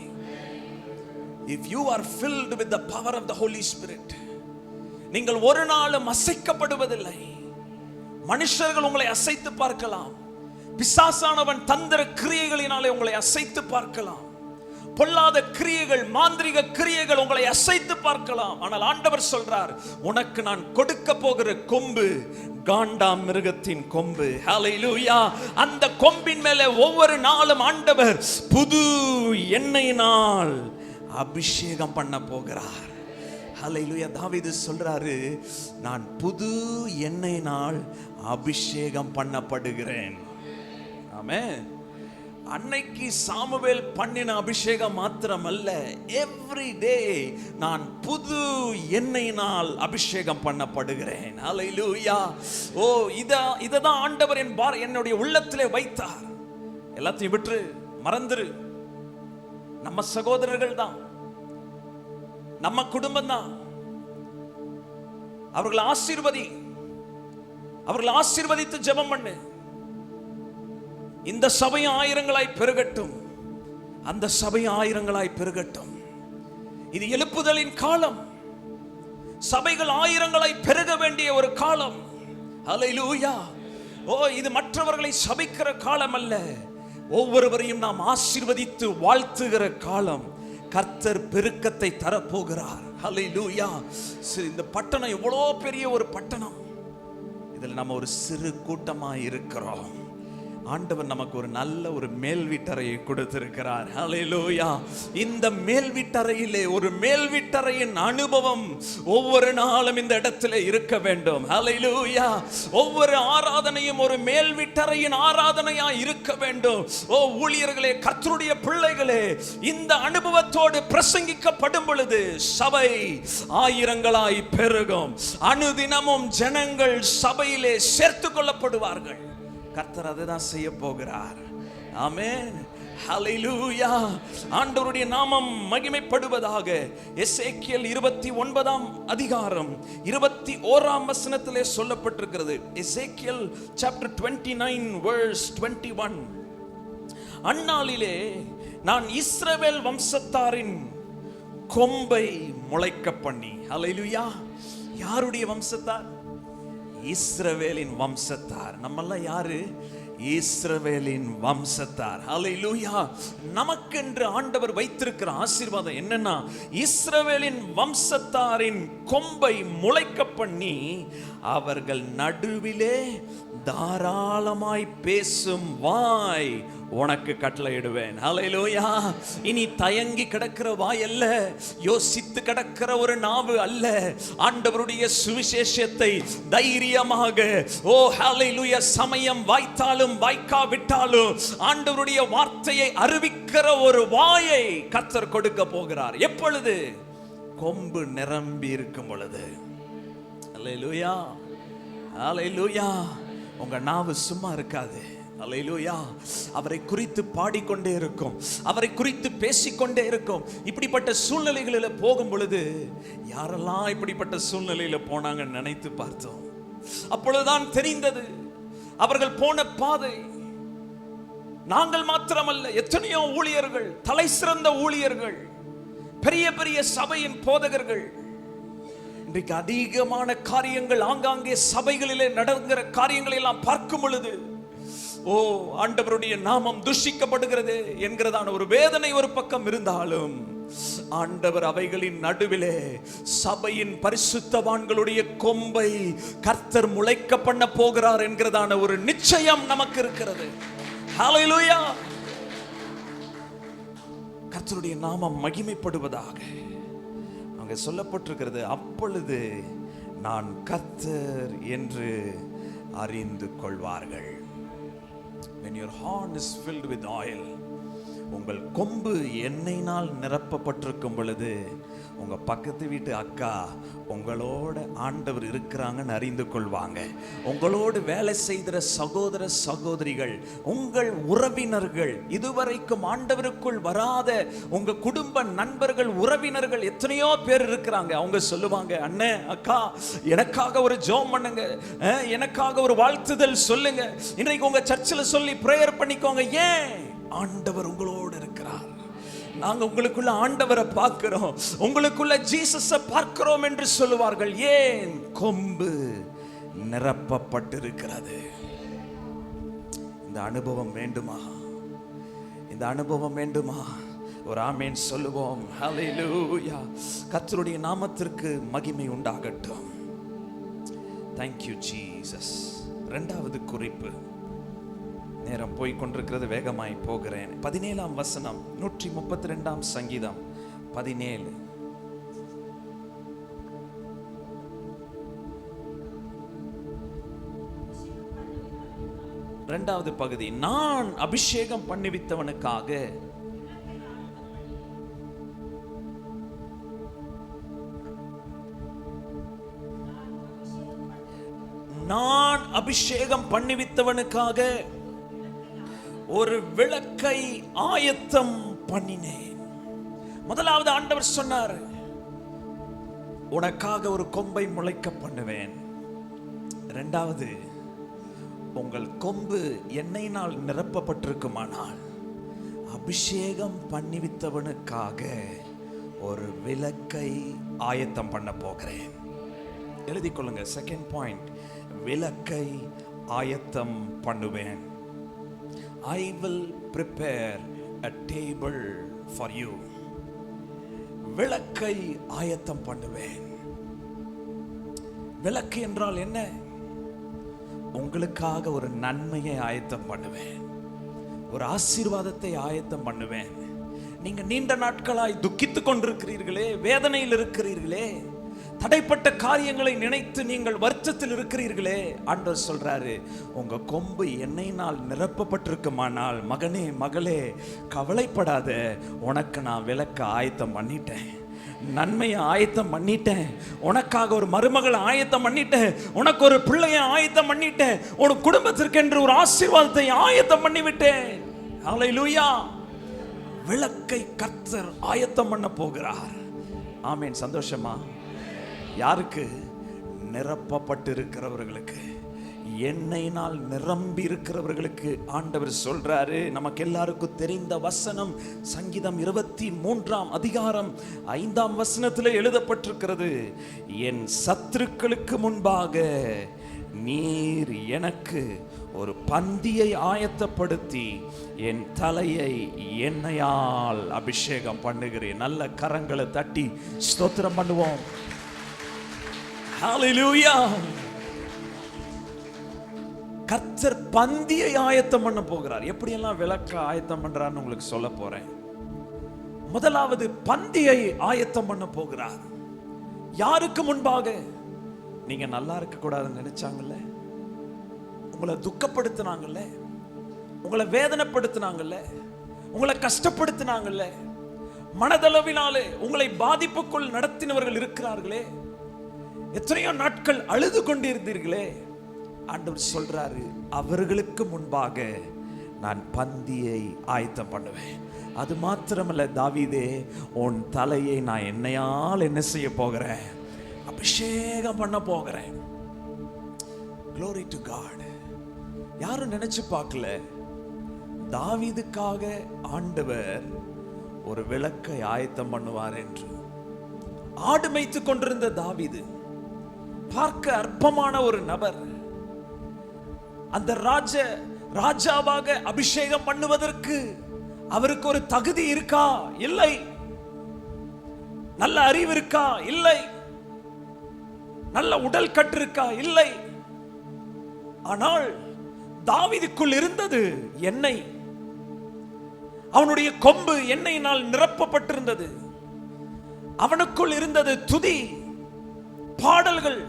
If you are filled with the power of the Holy Spirit, நீங்கள் ஒரு நாளும் அசைக்கப்படுவதில்லை. மனுஷர்கள் உங்களை அசைத்து பார்க்கலாம். பிசாசானவன் தந்திர கிரியைகளினாலே உங்களை அசைத்து பார்க்கலாம். பொல்லாத கிரியைகள், மாந்திரிக கிரியைகள் உங்களை அசைத்து பார்க்கலாம். ஆனால் ஆண்டவர் சொல்றார், உனக்கு நான் கொடுக்க போகிற கொம்பு காண்டாமிருகத்தின் கொம்பு. ஹல்லேலூயா. அந்த கொம்பின் மேலே ஒவ்வொரு நாளும் ஆண்டவர் புது எண்ணெயினால் அபிஷேகம் பண்ண போகிறார். ஹல்லேலூயா. தாவீது சொல்றாரு, நான் புது எண்ணெயினால் அபிஷேகம் பண்ணப்படுகிறேன். ஆமென். அன்னைக்கு சாமுவேல் பண்ணின அபிஷேகம் மாத்திரமல்ல, எவ்ரி டே நான் புது எண்ணெயினால் அபிஷேகம் பண்ணப்படுகிறேன். ஹல்லேலூயா. ஓ இததான் ஆண்டவர் என்னுடைய உள்ளத்திலே வைத்தார். எல்லாத்தையும் விட்டு மறந்துரு. நம்ம சகோதரர்கள் தான், நம்ம குடும்பம் தான். அவர்கள் ஆசீர்வதித்து ஜெபம் பண்ணு. இந்த சபையும் ஆயிரங்களாய் பெருகட்டும். அந்த சபை ஆயிரங்களாய் பெருகட்டும். இது எழுப்புதலின் காலம். சபைகள் ஆயிரங்களாய் பெருக வேண்டிய ஒரு காலம். ஹல்லேலூயா. ஓ, இது மற்றவர்களை சபிக்கிற காலம் அல்ல, ஒவ்வொருவரையும் நாம் ஆசீர்வதித்து வாழ்த்துகிற காலம். கர்த்தர் பெருக்கத்தை தரப்போகிறார். ஹல்லேலூயா. இந்த பட்டணம் எவ்வளோ பெரிய ஒரு பட்டணம். இதில் நம்ம ஒரு சிறு கூட்டமாக இருக்கிறோம். ஆண்டவர் நமக்கு ஒரு நல்ல ஒரு மேல் வீட்டறையை கொடுத்திருக்கிறார். ஹல்லேலூயா. இந்த மேல் வீட்டறையிலே ஒரு மேல் வீட்டறையின் அனுபவம் ஒவ்வொரு நாளும் இந்த இடத்துல இருக்க வேண்டும். ஹல்லேலூயா. ஒவ்வொரு ஆராதனையும் ஒரு மேல் வீட்டறையின் ஆராதனையா இருக்க வேண்டும். ஓ ஊழியர்களே, கர்த்தருடைய பிள்ளைகளே, இந்த அனுபவத்தோடு பிரசங்கிக்கப்படும் பொழுது சபை ஆயிரங்களாய் பெருகும். அனுதினமும் ஜனங்கள் சபையிலே சேர்த்து கொள்ளப்படுவார்கள். கர்த்தர் அதுதான் செய்ய போகிறார். ஆமென். ஹல்லேலூயா. ஆண்டவருடைய நாமம் மகிமைப்படுவதாக. எசேக்கியேல் 29ஆம் அதிகாரம் 21ஆம் வசனத்திலே சொல்லப்பட்டிருக்கிறது. எசேக்கியேல் chapter 29 verse 21. அந்நாளிலே நான் இஸ்ரவேல் வம்சத்தாரின் கொம்பை முளைக்க பண்ணி. ஹல்லேலூயா. யாருடைய வம்சத்தார்? இஸ்ரவேலின் வம்சத்தார். நம்மெல்லாம் யாரு? இஸ்ரவேலின் வம்சத்தார். ஹல்லேலூயா. நமக்கென்று ஆண்டவர் வைத்திருக்கிற ஆசீர்வாதம் என்னன்னா, இஸ்ரவேலின் வம்சத்தாரின் கொம்பை முளைக்க பண்ணி அவர்கள் நடுவிலே தாராளமாய் பேசும் வாய் உனக்கு கட்டளையிடுவேன். ஹல்லேலூயா. இனி தயங்கி கிடக்கிற வாய் அல்ல, யோசித்து கிடக்கிற ஒரு நாவு அல்ல. ஆண்டவருடைய சுவிசேஷத்தை தைரியமாக, ஓ ஹல்லேலூயா, சமயம் வாய்த்தாலும் வாய்க்காவிட்டாலும் ஆண்டவருடைய வார்த்தையை அறிவிக்கிற ஒரு வாயை கர்த்தர் கொடுக்க போகிறார். எப்பொழுது? கொம்பு நிரம்பி இருக்கும் பொழுது. ஹல்லேலூயா. ஹல்லேலூயா. உங்க நாவு சும்மா இருக்காது. ஹல்லேலூயா. அவரை குறித்து பாடிக்கொண்டே இருக்கும், அவரை குறித்து பேசிக்கொண்டே இருக்கும். இப்படிப்பட்ட சூழ்நிலைகளில் போகும் பொழுது, யாரெல்லாம் இப்படிப்பட்ட சூழ்நிலையில் போனாங்கன்னு நினைத்து பார்த்தோம். அப்பொழுதுதான் தெரிந்தது அவர்கள் போன பாதை. நாங்கள் மாத்திரமல்ல, எத்தனையோ ஊழியர்கள், தலை சிறந்த ஊழியர்கள், பெரிய பெரிய சபையின் போதகர்கள், இன்றைக்கு அதிகமான காரியங்கள் ஆங்காங்கே சபைகளிலே நடக்கிற காரியங்களை எல்லாம் பார்க்கும் பொழுது, ஓ ஆண்டவருடைய நாமம் துஷிக்கப்படுகிறது என்கிறதான ஒரு வேதனை ஒரு பக்கம் இருந்தாலும், ஆண்டவர் அவைகளின் நடுவிலே சபையின் பரிசுத்தவான்களுடைய கொம்பை கர்த்தர் முளைக்க பண்ண போகிறார் என்கிறதான ஒரு நிச்சயம் நமக்கு இருக்கிறது. ஹல்லேலூயா. கர்த்தருடைய நாமம் மகிமைப்படுவதாக. அங்கே சொல்லப்பட்டிருக்கிறது, அப்பொழுது நான் கர்த்தர் என்று அறிந்து கொள்வார்கள். When your horn is filled with oil, உங்கள் கொம்பு எண்ணெயினால் நிரப்பப்பட்டிருக்கும் பொழுது, உங்க பக்கத்து வீட்டு அக்கா உங்களோட ஆண்டவர் இருக்கிறாங்கன்னு அறிந்து கொள்வாங்க. உங்களோடு வேலை செய்கிற சகோதர சகோதரிகள், உங்கள் உறவினர்கள், இதுவரைக்கும் ஆண்டவருக்குள் வராத உங்க குடும்ப நண்பர்கள், உறவினர்கள் எத்தனையோ பேர் இருக்கிறாங்க. அவங்க சொல்லுவாங்க, அண்ணே அக்கா எனக்காக ஒரு ஜெபம் பண்ணுங்க, எனக்காக ஒரு வாழ்த்துதல் சொல்லுங்க, இன்றைக்கு உங்க சர்ச்சில் சொல்லி பிரேயர் பண்ணிக்கோங்க. ஏன்? ஆண்டவர் உங்களோடு இருக்கிறார். நாங்க உங்களுக்குள்ள ஆண்டவரை பார்க்கிறோம், உங்களுக்குள்ள ஜீசஸை பார்க்கிறோம் என்று சொல்லுவார்கள். ஏன்? கொம்பு நிரப்பப்பட்டிருக்கிறது. இந்த அனுபவம் வேண்டுமா? இந்த அனுபவம் வேண்டுமா? ஒரு ஆமென் சொல்லுவோம். ஹல்லேலூயா. கர்த்தருடைய நாமத்திற்கு மகிமை உண்டாகட்டும். Thank you Jesus. இரண்டாவது குறிப்பு. நேரம் போய் கொண்டிருக்கிறது, வேகமாய் போகிறேன். 17ஆம் வசனம், 132ஆம் சங்கீதம் 17. இரண்டாவது பகுதி, நான் அபிஷேகம் பண்ணிவித்தவனுக்காக நான் அபிஷேகம் பண்ணிவித்தவனுக்காக ஒரு விளக்கை ஆயத்தம் பண்ணினேன். முதலாவது ஆண்டவர் சொன்னார், உனக்காக ஒரு கொம்பை முளைக்க பண்ணுவேன். இரண்டாவது, உங்கள் கொம்பு எண்ணெயினால் நிரப்பப்பட்டிருக்குமானால் அபிஷேகம் பண்ணிவித்தவனுக்காக ஒரு விளக்கை ஆயத்தம் பண்ண போகிறேன். எழுதி கொள்ளுங்க. செகண்ட் பாயிண்ட், விளக்கை ஆயத்தம் பண்ணுவேன். I will prepare a table for you. விளக்கை ஆயத்தம் பண்ணுவேன். விளக்கு என்றால் என்ன? உங்களுக்காக ஒரு நன்மையை ஆயத்தம் பண்ணுவேன், ஒரு ஆசீர்வாதத்தை ஆயத்தம் பண்ணுவேன். நீங்க நீண்ட நாட்களாய் துக்கித்துக் கொண்டிருக்கிறீர்களே, வேதனையில் இருக்கிறீர்களே, தடைப்பட்ட காரியங்களை நினைத்து நீங்கள் வருத்தத்தில் இருக்கிறீர்களே, ஆண்டவர் சொல்றாரு, உங்க கொம்பு எண்ணெயினால் நிரப்பப்பட்டிருக்குமானால் மகனே மகளே கவலைப்படாத, உனக்கு நான் விளக்க ஆயத்தம் பண்ணிட்டேன், நன்மையை ஆயத்தம் பண்ணிட்டேன், உனக்காக ஒரு மருமகளை ஆயத்தம் பண்ணிட்டேன், உனக்கு ஒரு பிள்ளையை ஆயத்தம் பண்ணிட்டேன், ஒரு குடும்பத்திற்கு என்று ஒரு ஆசீர்வாதத்தை ஆயத்தம் பண்ணிவிட்டேன். ஹல்லேலூயா. விளக்கை கர்த்தர் ஆயத்தம் பண்ண போகிறார். ஆமென். சந்தோஷமா? யாருக்கு? நிரப்பப்பட்டிருக்கிறவர்களுக்கு, எண்ணெயினால் நிரம்பி இருக்கிறவர்களுக்கு ஆண்டவர் சொல்றாரு. நமக்கு எல்லாருக்கும் தெரிந்த வசனம், சங்கீதம் 23ஆம் அதிகாரம் 5ஆம் வசனத்தில் எழுதப்பட்டிருக்கிறது, என் சத்துருக்களுக்கு முன்பாக நீர் எனக்கு ஒரு பந்தியை ஆயத்தப்படுத்தி என் தலையை எண்ணெயால் அபிஷேகம் பண்ணுகிறேன். நல்ல கரங்களை தட்டி ஸ்தோத்திரம் பண்ணுவோம். ஹல்லேலூயா. கர்த்தர் பந்தியை ஆயத்தம் பண்ண போகிறார். எப்படியெல்லாம் விளக்க ஆயத்தம் பண்றான்னு உங்களுக்கு சொல்ல போறேன். முதலாவது பந்தியை ஆயத்தம் பண்ண போகிறார். யாருக்கு முன்பாக? நீங்க நல்லா இருக்க கூடாதுன்னு நினைச்சாங்கல்ல, உங்களை துக்கப்படுத்தினாங்கல்ல, உங்களை வேதனைப்படுத்தினாங்கல்ல, உங்களை கஷ்டப்படுத்தினாங்கல்ல, மனதளவினாலே உங்களை பாதிப்புக்குள் நடத்தினவர்கள் இருக்கிறார்களே, எத்தனையோ நாட்கள் அழுது கொண்டிருந்தீர்களே, ஆண்டவர் சொல்றாரு, அவர்களுக்கு முன்பாக நான் பந்தியை ஆயத்தம் பண்ணுவேன். அது மாத்திரமல்ல தாவீதே, உன் தலையை நான் எண்ணெயால் என்ன செய்ய போகிறேன்? அபிஷேகம் பண்ண போகிறேன். Glory to God. யாரும் நினைச்சு பார்க்கல, தாவீதுக்காக ஆண்டவர் ஒரு விளக்கை ஆயத்தம் பண்ணுவார் என்று. ஆடு மேய்த்து கொண்டிருந்த தாவீது, பார்க்க அற்பமான ஒரு நபர், அந்த ராஜாவாக அபிஷேகம் பண்ணுவதற்கு அவருக்கு ஒரு தகுதி இருக்கா? இல்லை. நல்ல அறிவு இருக்கா? இல்லை. நல்ல உடல் கட்டு இருக்கா? இல்லை. ஆனால் தாவீதுக்குள் இருந்தது எண்ணெய். அவனுடைய கொம்பு எண்ணெயினால் நிரப்பப்பட்டிருந்தது. அவனுக்குள் இருந்தது துதி, பாடல்கள்,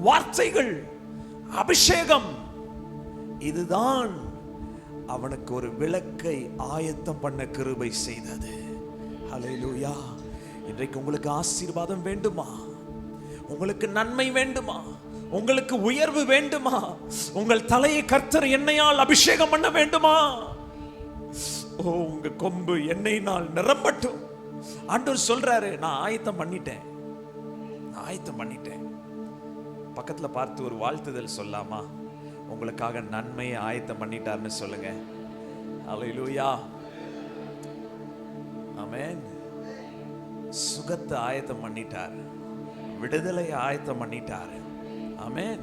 வார்த்தைகள், அபிஷேகம். இதுதான் அவனுக்கு ஒரு விளக்கை ஆயத்தம் பண்ண கிருபை செய்தது. ஹல்லேலூயா. இன்றைக்கு உங்களுக்கு ஆசீர்வாதம் வேண்டுமா? உங்களுக்கு நன்மை வேண்டுமா? உங்களுக்கு உயர்வு வேண்டுமா? உங்கள் தலையை கர்த்தர் எண்ணெயால் அபிஷேகம் பண்ண வேண்டுமா? ஓ, உங்க கொம்பு எண்ணெயினால் நிரம்பட்டும். ஆண்டவர் சொல்றாரு, நான் ஆயத்தம் பண்ணிட்டேன், நான் ஆயத்தம் பண்ணிட்டேன். பக்கத்துல பார்த்து ஒரு வாழ்த்துதல் சொல்லாமா? உங்களுக்காக நன்மையை ஆயத்தம் பண்ணிட்டார்னு சொல்லுங்க. ஹல்லேலூயா. ஆமென். சுகத்தை ஆயத்தம் பண்ணிட்டார், விடுதலையை ஆயத்தம் பண்ணிட்டார். ஆமென்.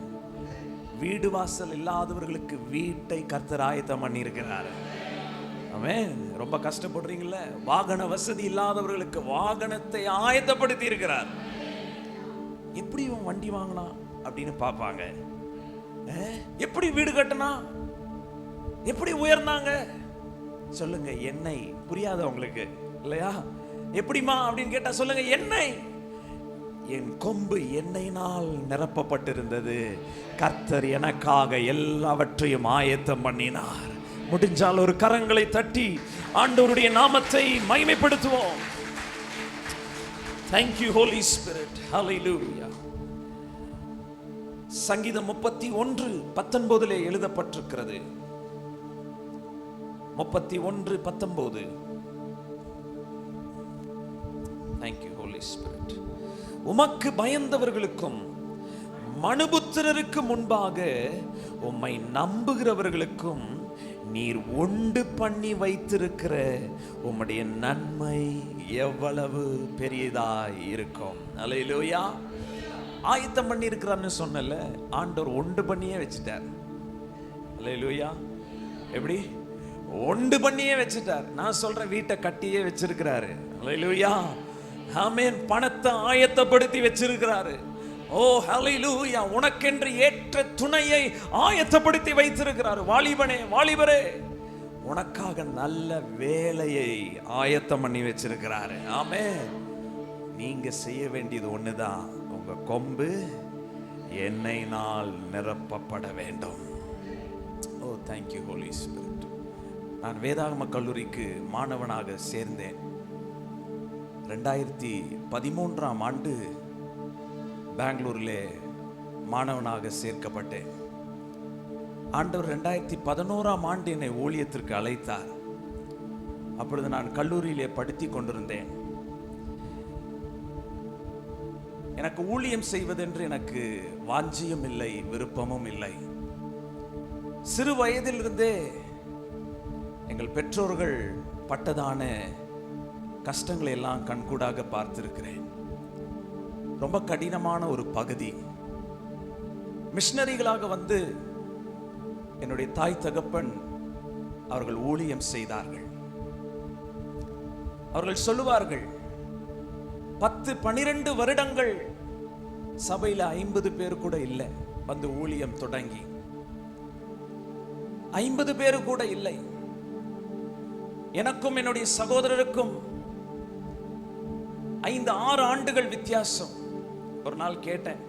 வீடு வாசல் இல்லாதவர்களுக்கு வீட்டை கர்த்தர் ஆயத்தம் பண்ணி இருக்கிறார். ஆமென். ரொம்ப கஷ்டப்படுறீங்கல்ல, வாகன வசதி இல்லாதவர்களுக்கு வாகனத்தை ஆயத்தப்படுத்தி இருக்கிறார். எப்படி இவன் வண்டி வாங்கினா அப்படின்னு பார்ப்பாங்க. எப்படி வீடு கட்டினா, எப்படி உயர்ந்தாங்க? சொல்லுங்க, எண்ணெய். புரியாத உங்களுக்கு இல்லையா? எப்படிமா அப்படின்னு கேட்டா சொல்லுங்க, எண்ணெய். என் கொம்பு எண்ணெயினால் நிரப்பப்பட்டிருந்தது. கர்த்தர் எனக்காக எல்லாவற்றையும் ஆயத்தம் பண்ணினார். முடிஞ்சால் ஒரு கரங்களை தட்டி ஆண்டவருடைய நாமத்தை மகிமைப்படுத்துவோம். Thank you Holy Spirit. Hallelujah. சங்கீதம் 31:19 எழுதப்பட்டிருக்கிறது. 31:19. Thank you Holy Spirit. உமக்கு பயந்தவர்களுக்கும் மனுபுத்திரருக்கு முன்பாக உம்மை நம்புகிறவர்களுக்கும் நீர் உண்டு பண்ணி வைத்திருக்கிற உம்முடைய நன்மை எவ்வளவு பெரியதாய் இருக்கும். அல்லேலூயா. ஆயத்தம் பண்ணி இருக்கிறான்னு சொன்னல, ஆண்டவர் உண்டு பண்ணியே வச்சுட்டார். அல்லேலூயா. எப்படி? உண்டு பண்ணியே வச்சுட்டார். நான் சொல்றேன், வீட்டை கட்டியே வச்சிருக்கிறாரு. அல்லேலூயா. ஆமென். பணத்தை ஆயத்தப்படுத்தி வச்சிருக்கிறாரு. ஓ ஹல்லேலூயா. உனக்கென்று ஏற்ற துணையை ஆயத்தப்படுத்தி வைத்திருக்கிறார். வாலிபனே, வாலிபரே, உனக்காக நல்ல வேலையை ஆயத்தம் பண்ணி வச்சிருக்கிறாரு. ஆமென். நீங்க செய்ய வேண்டியது ஒண்ணுதான், உங்க கொம்பு எண்ணெயினால் நிரப்பப்பட வேண்டும். ஓ தேங்க்யூ ஹோலி ஸ்பிரிட். நான் வேதாகம கல்லூரிக்கு மாணவனாக சேர்ந்தேன். 2013ஆம் ஆண்டு பெங்களூரில் மாணவனாக சேர்க்கப்பட்டேன். ஆண்டவர் 2011ஆம் ஆண்டு என்னை ஊழியத்திற்கு அழைத்தார். அப்பொழுது நான் கல்லூரியிலே படித்து கொண்டிருந்தேன். எனக்கு ஊழியம் செய்வதென்று எனக்கு வாஞ்சியம் இல்லை, விருப்பமும் இல்லை. சிறு வயதிலிருந்தே எங்கள் பெற்றோர்கள் பட்டதான கஷ்டங்களை எல்லாம் கண்கூடாக பார்த்திருக்கிறேன். ரொம்ப கடினமான ஒரு பகுதி. மிஷனரிகளாக வந்து என்னுடைய தாய் தகப்பன் அவர்கள் ஊழியம் செய்தார்கள். அவர்கள் சொல்லுவார்கள், 10-12 வருடங்கள் சபையில் 50 பேர் கூட இல்லை. வந்து ஊழியம் தொடங்கி 50 பேர் கூட இல்லை. எனக்கும் என்னுடைய சகோதரருக்கும் 5-6 ஆண்டுகள் வித்தியாசம். ஒரு நாள் கேட்டேன்,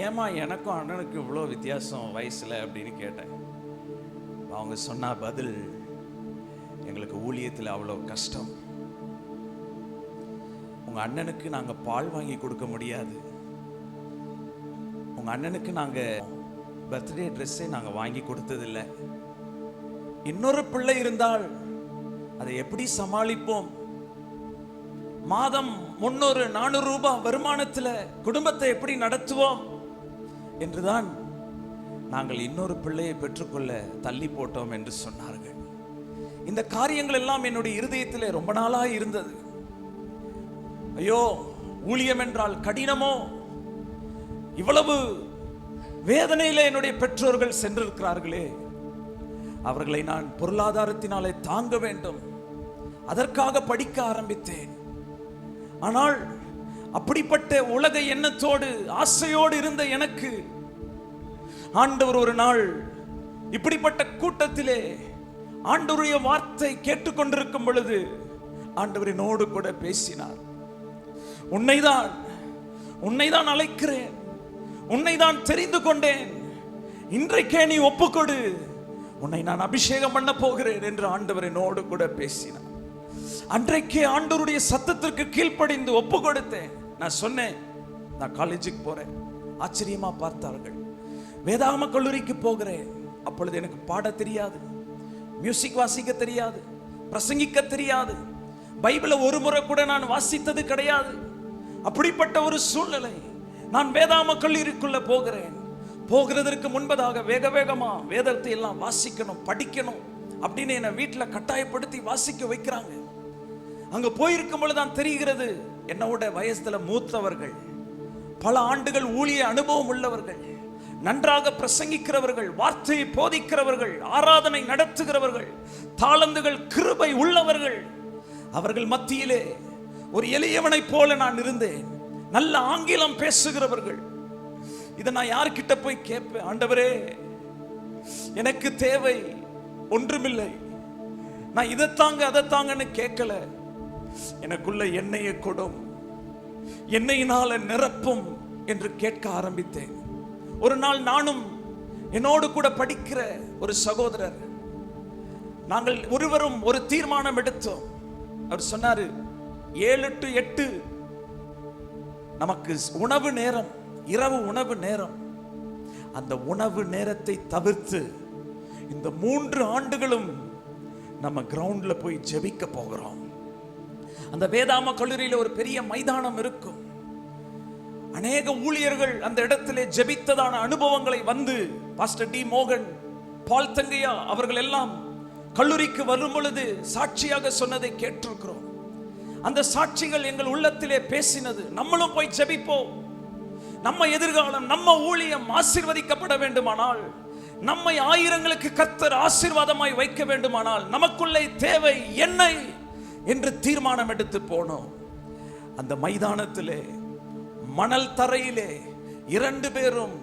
ஏமா எனக்கும் அண்ணனுக்கு இவ்வளோ வித்தியாசம் வயசுல அப்படின்னு கேட்டேன். அவங்க சொன்ன பதில், எங்களுக்கு ஊழியத்தில் அவ்வளோ கஷ்டம். உங்க அண்ணனுக்கு நாங்க பால் வாங்கி கொடுக்க முடியாது. உங்க அண்ணனுக்கு நாங்க பர்த்டே ட்ரெஸ்ஸே நாங்க வாங்கி கொடுத்ததில்லை. இன்னொரு பிள்ளை இருந்தால் அதை எப்படி சமாளிப்போம்? மாதம் 300-400 ரூபாய் வருமானத்தில் குடும்பத்தை எப்படி நடத்துவோம் என்றுதான் நாங்கள் இன்னொரு பிள்ளையை பெற்றுக்கொள்ள தள்ளி போட்டோம் என்று சொன்னார்கள். இந்த காரியங்கள் எல்லாம் என்னுடைய இருதயத்தில் ரொம்ப நாளாக இருந்தது. ஐயோ, ஊழியம் என்றால் கடினமோ, இவ்வளவு வேதனையில என்னுடைய பெற்றோர்கள் சென்றிருக்கிறார்களே, அவர்களை நான் பொருளாதாரத்தினாலே தாங்க வேண்டும். அதற்காக படிக்க ஆரம்பித்தேன். ஆனால் அப்படிப்பட்ட உலக எண்ணத்தோடு ஆசையோடு இருந்த எனக்கு ஆண்டவர் ஒரு நாள் இப்படிப்பட்ட கூட்டத்திலே ஆண்டவருடைய வார்த்தை கேட்டுக்கொண்டிருக்கும் பொழுது ஆண்டவர் என்னோடு கூட பேசினார். உன்னைதான் அழைக்கிறேன், உன்னைதான் தெரிந்து கொண்டேன், இன்றைக்கே நீ ஒப்புக்கொடு, உன்னை நான் அபிஷேகம் பண்ண போகிறேன் என்று ஆண்டவர் என்னோடு கூட பேசினார். அன்றைக்கே ஆண்டவருடைய சத்தத்திற்கு கீழ்ப்படிந்து ஒப்பு கொடுத்தேன். நான் சொன்னேன், நான் காலேஜுக்கு போறேன். ஆச்சரியமா பார்த்தார்கள். வேதாகம கல்லூரிக்கு போகிறேன். அப்பொழுது எனக்கு பாட தெரியாது, மியூசிக் வாசிக்க தெரியாது, பிரசங்கிக்க தெரியாது, பைபிளை ஒரு முறை கூட நான் வாசித்தது கிடையாது. அப்படிப்பட்ட ஒரு சூழ்நிலை. நான் வேதாகம கல்லூரிக்குள்ள போகிறேன். போகிறதற்கு முன்பதாக வேக வேகமா வேதத்தை எல்லாம் வாசிக்கணும், படிக்கணும் அப்படின்னு என்னை வீட்டில் கட்டாயப்படுத்தி வாசிக்க வைக்கிறாங்க. அங்க போயிருக்கும் பொழுதுதான் தெரிகிறது, என்னோட வயசுல மூத்தவர்கள், பல ஆண்டுகள் ஊழிய அனுபவம் உள்ளவர்கள், நன்றாக பிரசங்கிக்கிறவர்கள், வார்த்தையை போதிக்கிறவர்கள், ஆராதனை நடத்துகிறவர்கள், தாளந்துகள் கிருபை உள்ளவர்கள், அவர்கள் மத்தியிலே ஒரு எளியவனை போல நான் இருந்தேன். நல்ல ஆங்கிலம் பேசுகிறவர்கள். இதை நான் யார்கிட்ட போய் கேட்பேன்? ஆண்டவரே, எனக்கு தேவை ஒன்றுமில்லை, நான் இதைத்தாங்க அதைத்தாங்கன்னு கேட்கல. எனக்குள்ள எண்ணெயை கொடும், எண்ணெயினால நிரப்பும் என்று கேட்க ஆரம்பித்தேன். ஒரு நாள் நானும் என்னோடு கூட படிக்கிற ஒரு சகோதரர், நாங்கள் ஒருவரும் ஒரு தீர்மானம் எடுத்தோம். அவர் சொன்னாரு, 7 to 8 நமக்கு உணவு நேரம், இரவு உணவு நேரம். அந்த உணவு நேரத்தை தவிர்த்து இந்த 3 ஆண்டுகளும் நம்ம கிரவுண்ட்ல போய் ஜெபிக்க போகிறோம். அந்த வேதாகம கல்லூரியில் ஒரு பெரிய மைதானம் இருக்கும். அநேக ஊழியர்கள் அந்த இடத்திலே ஜெபித்ததான அனுபவங்களை வந்து பாஸ்டர் டி மோகன் பால் தங்கையா அவர்கள் எல்லாம் கல்லூரிக்கு வரும் பொழுது சாட்சியாக சொன்னதை கேட்டிருக்கிறோம். அந்த சாட்சிகள் எங்கள் உள்ளத்திலே பேசினது. நம்மளும் போய் ஜெபிப்போம். நம்ம எதிர்காலம், நம்ம ஊழியம் ஆசீர்வதிக்கப்பட வேண்டுமானால், நம்மை ஆயிரங்களுக்கு கர்த்தர் ஆசீர்வாதமாய் வைக்க வேண்டுமானால் நமக்குள்ளே தேவை எண்ணெய் என்று தீர்மானம் எடுத்து போனோம். அந்த மைதானத்திலே மணல் தரையிலே 2 பேரும்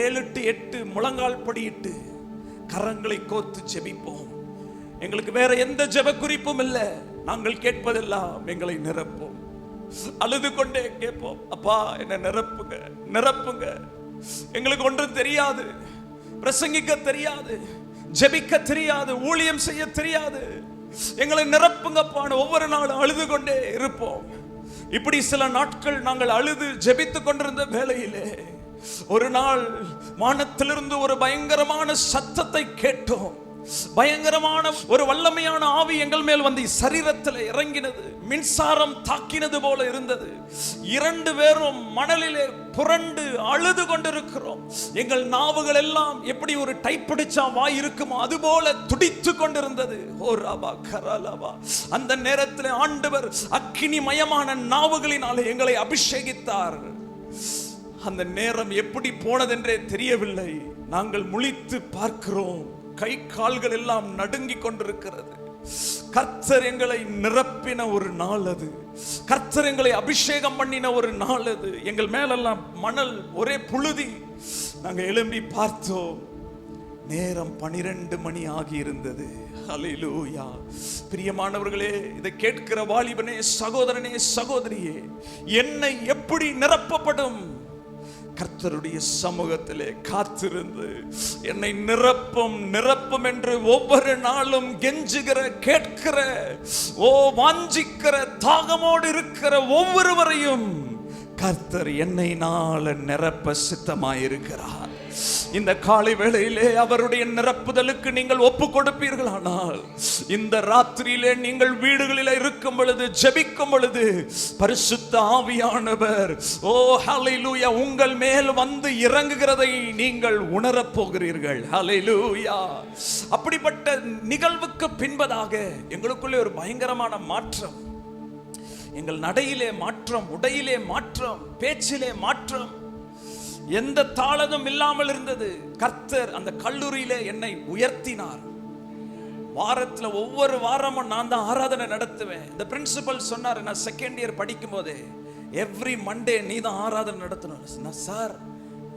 7 to 8 முழங்கால் படியிட்டு கரங்களை கோர்த்து ஜெபிப்போம். எங்களுக்கு வேற எந்த ஜெப குறிப்பும் இல்லை. நாங்கள் கேட்பதெல்லாம் எங்களை நிரப்பும். அழுது கொண்டே கேட்போம், அப்பா என்ன நிரப்புங்க, நிரப்புங்க. எங்களுக்கு ஒன்றும் தெரியாது, பிரசங்கிக்க தெரியாது, ஜெபிக்க தெரியாது, ஊழியம் செய்ய தெரியாது, எங்களை நிரப்புங்கப்பான்னு ஒவ்வொரு நாளும் அழுது கொண்டே இருப்போம். இப்படி சில நாட்கள் நாங்கள் அழுது ஜெபித்துக் கொண்டிருந்த வேளையிலே ஒரு நாள் வானத்திலிருந்து ஒரு பயங்கரமான சத்தத்தை கேட்டோம். பயங்கரமான ஒரு வல்லமையான ஆவி எங்கள் மேல் வந்து சரீரத்தில் இறங்கினது. மின்சாரம் தாக்கினது போல இருந்தது. 2 பேரும் மணலிலே புரண்டு அழுது கொண்டிருக்கிறோம். எங்கள் நாவுகள் எல்லாம் எப்படி ஒரு டைப்பிடிச்சா வாய் இருக்குமோ அதுபோல துடித்து கொண்டிருந்தது. ஓ ராபா கராலாபா. அந்த நேரத்தில் ஆண்டவர் அக்கினிமயமான நாவுகளினாலே எங்களை அபிஷேகித்தார். அந்த நேரம் எப்படி போனதென்றே தெரியவில்லை. நாங்கள் முழித்து பார்க்கிறோம், கை கால்கள் எல்லாம் நடுங்கிக் கொண்டிருக்கிறது. கர்த்தர் எங்களை நிரப்பின ஒரு நாள் அது. கர்த்தர் எங்களை அபிஷேகம் பண்ணின ஒரு நாள் அது. எங்கள் மேலெல்லாம் மணல், ஒரே புழுதி. நாங்கள் எழும்பி பார்த்தோம், நேரம் 12 மணி ஆகி இருந்தது. ஹல்லேலூயா. பிரியமானவர்களே, இதை கேட்கிற வாலிபனே, சகோதரனே, சகோதரியே, என்னை எப்படி நிரப்பப்படும்? கர்த்தருடைய சமூகத்திலே காத்திருந்து என்னை நிரப்பும் நிரப்பும் என்று ஒவ்வொரு நாளும் கெஞ்சுகிற, கேட்கிற, வாஞ்சிக்கிற, தாகமோடு இருக்கிற ஒவ்வொருவரையும் கர்த்தர் என்னை நாள நிரப்ப சித்தமாயிருக்கிறார். இந்த காலை வேளையிலே அவருடைய நிரப்புதலுக்கு நீங்கள் ஒப்பு கொடுப்பீர்களானால், இந்த ராத்திரியிலே நீங்கள் வீடுகளில் இருக்கும் பொழுது, ஜெபிக்கும் பொழுது, பரிசுத்த ஆவியானவர் ஹல்லேலூயா உங்கள் மேல் வந்து இறங்குகிறதை நீங்கள் உணரப் போகிறீர்கள். ஹல்லேலூயா. அப்படிப்பட்ட நிகழ்வுக்கு பின்பதாக எங்களுக்குள்ளே ஒரு பயங்கரமான மாற்றம். எங்கள் நடையிலே மாற்றம், உடையிலே மாற்றம், பேச்சிலே மாற்றம், எந்த தாளதும் இல்லாமல் இருந்தது. கர்த்தர் அந்த கல்லூரியிலே என்னை உயர்த்தினார். வாரத்துல ஒவ்வொரு வாரமும் நான் தான் ஆராதனை நடத்துவேன். இந்த பிரின்சிபல் சொன்னார், நான் செகண்ட் இயர் படிக்கும் போதே, எவ்ரி மண்டே நீ தான் ஆராதனை நடத்தணும். சார்,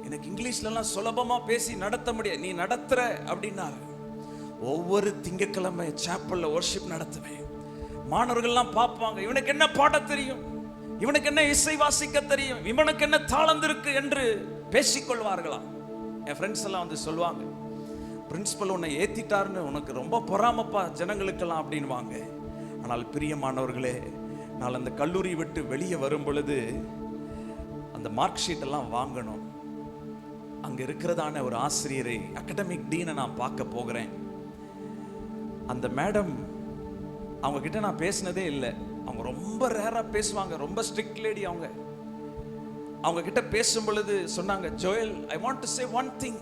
எனக்கு இங்கிலீஷ்லாம் சுலபமா பேசி நடத்த முடியாது, நீ நடத்துற அப்படின்னாரு. ஒவ்வொரு திங்கட்கிழமை சாப்பல்ல வர்ஷிப் நடத்துவேன். மாணவர்கள்லாம் பார்ப்பாங்க, இவனுக்கு என்ன பாட தெரியும், இவனுக்கு என்ன இசை வாசிக்க தெரியும், இவனுக்கு என்ன தாளந்து இருக்கு என்று பேசிக்கொள்வார்களாம். என் ஃப்ரெண்ட்ஸ் எல்லாம் வந்து சொல்லுவாங்க, பிரின்சிபல் உன்னை ஏத்திட்டாருன்னு உனக்கு ரொம்ப பொறாமப்பா ஜனங்களுக்கெல்லாம் அப்படின்வாங்க. ஆனால் பிரியமானவர்களே, நான் அந்த கல்லூரி விட்டு வெளியே வரும் பொழுது அந்த மார்க் ஷீட் எல்லாம் வாங்கணும். அங்க இருக்கிறதான ஒரு ஆசிரியரை, அகாடமிக் டீனை நான் பார்க்க போகிறேன். அந்த மேடம், அவங்க கிட்ட நான் பேசினதே இல்லை. அவங்க ரொம்ப ரேரா பேசுவாங்க, ரொம்ப ஸ்ட்ரிக்ட் லேடி. அவங்க கிட்ட பேசும் பொழுது சொன்னாங்க, Joel, I want to say one thing.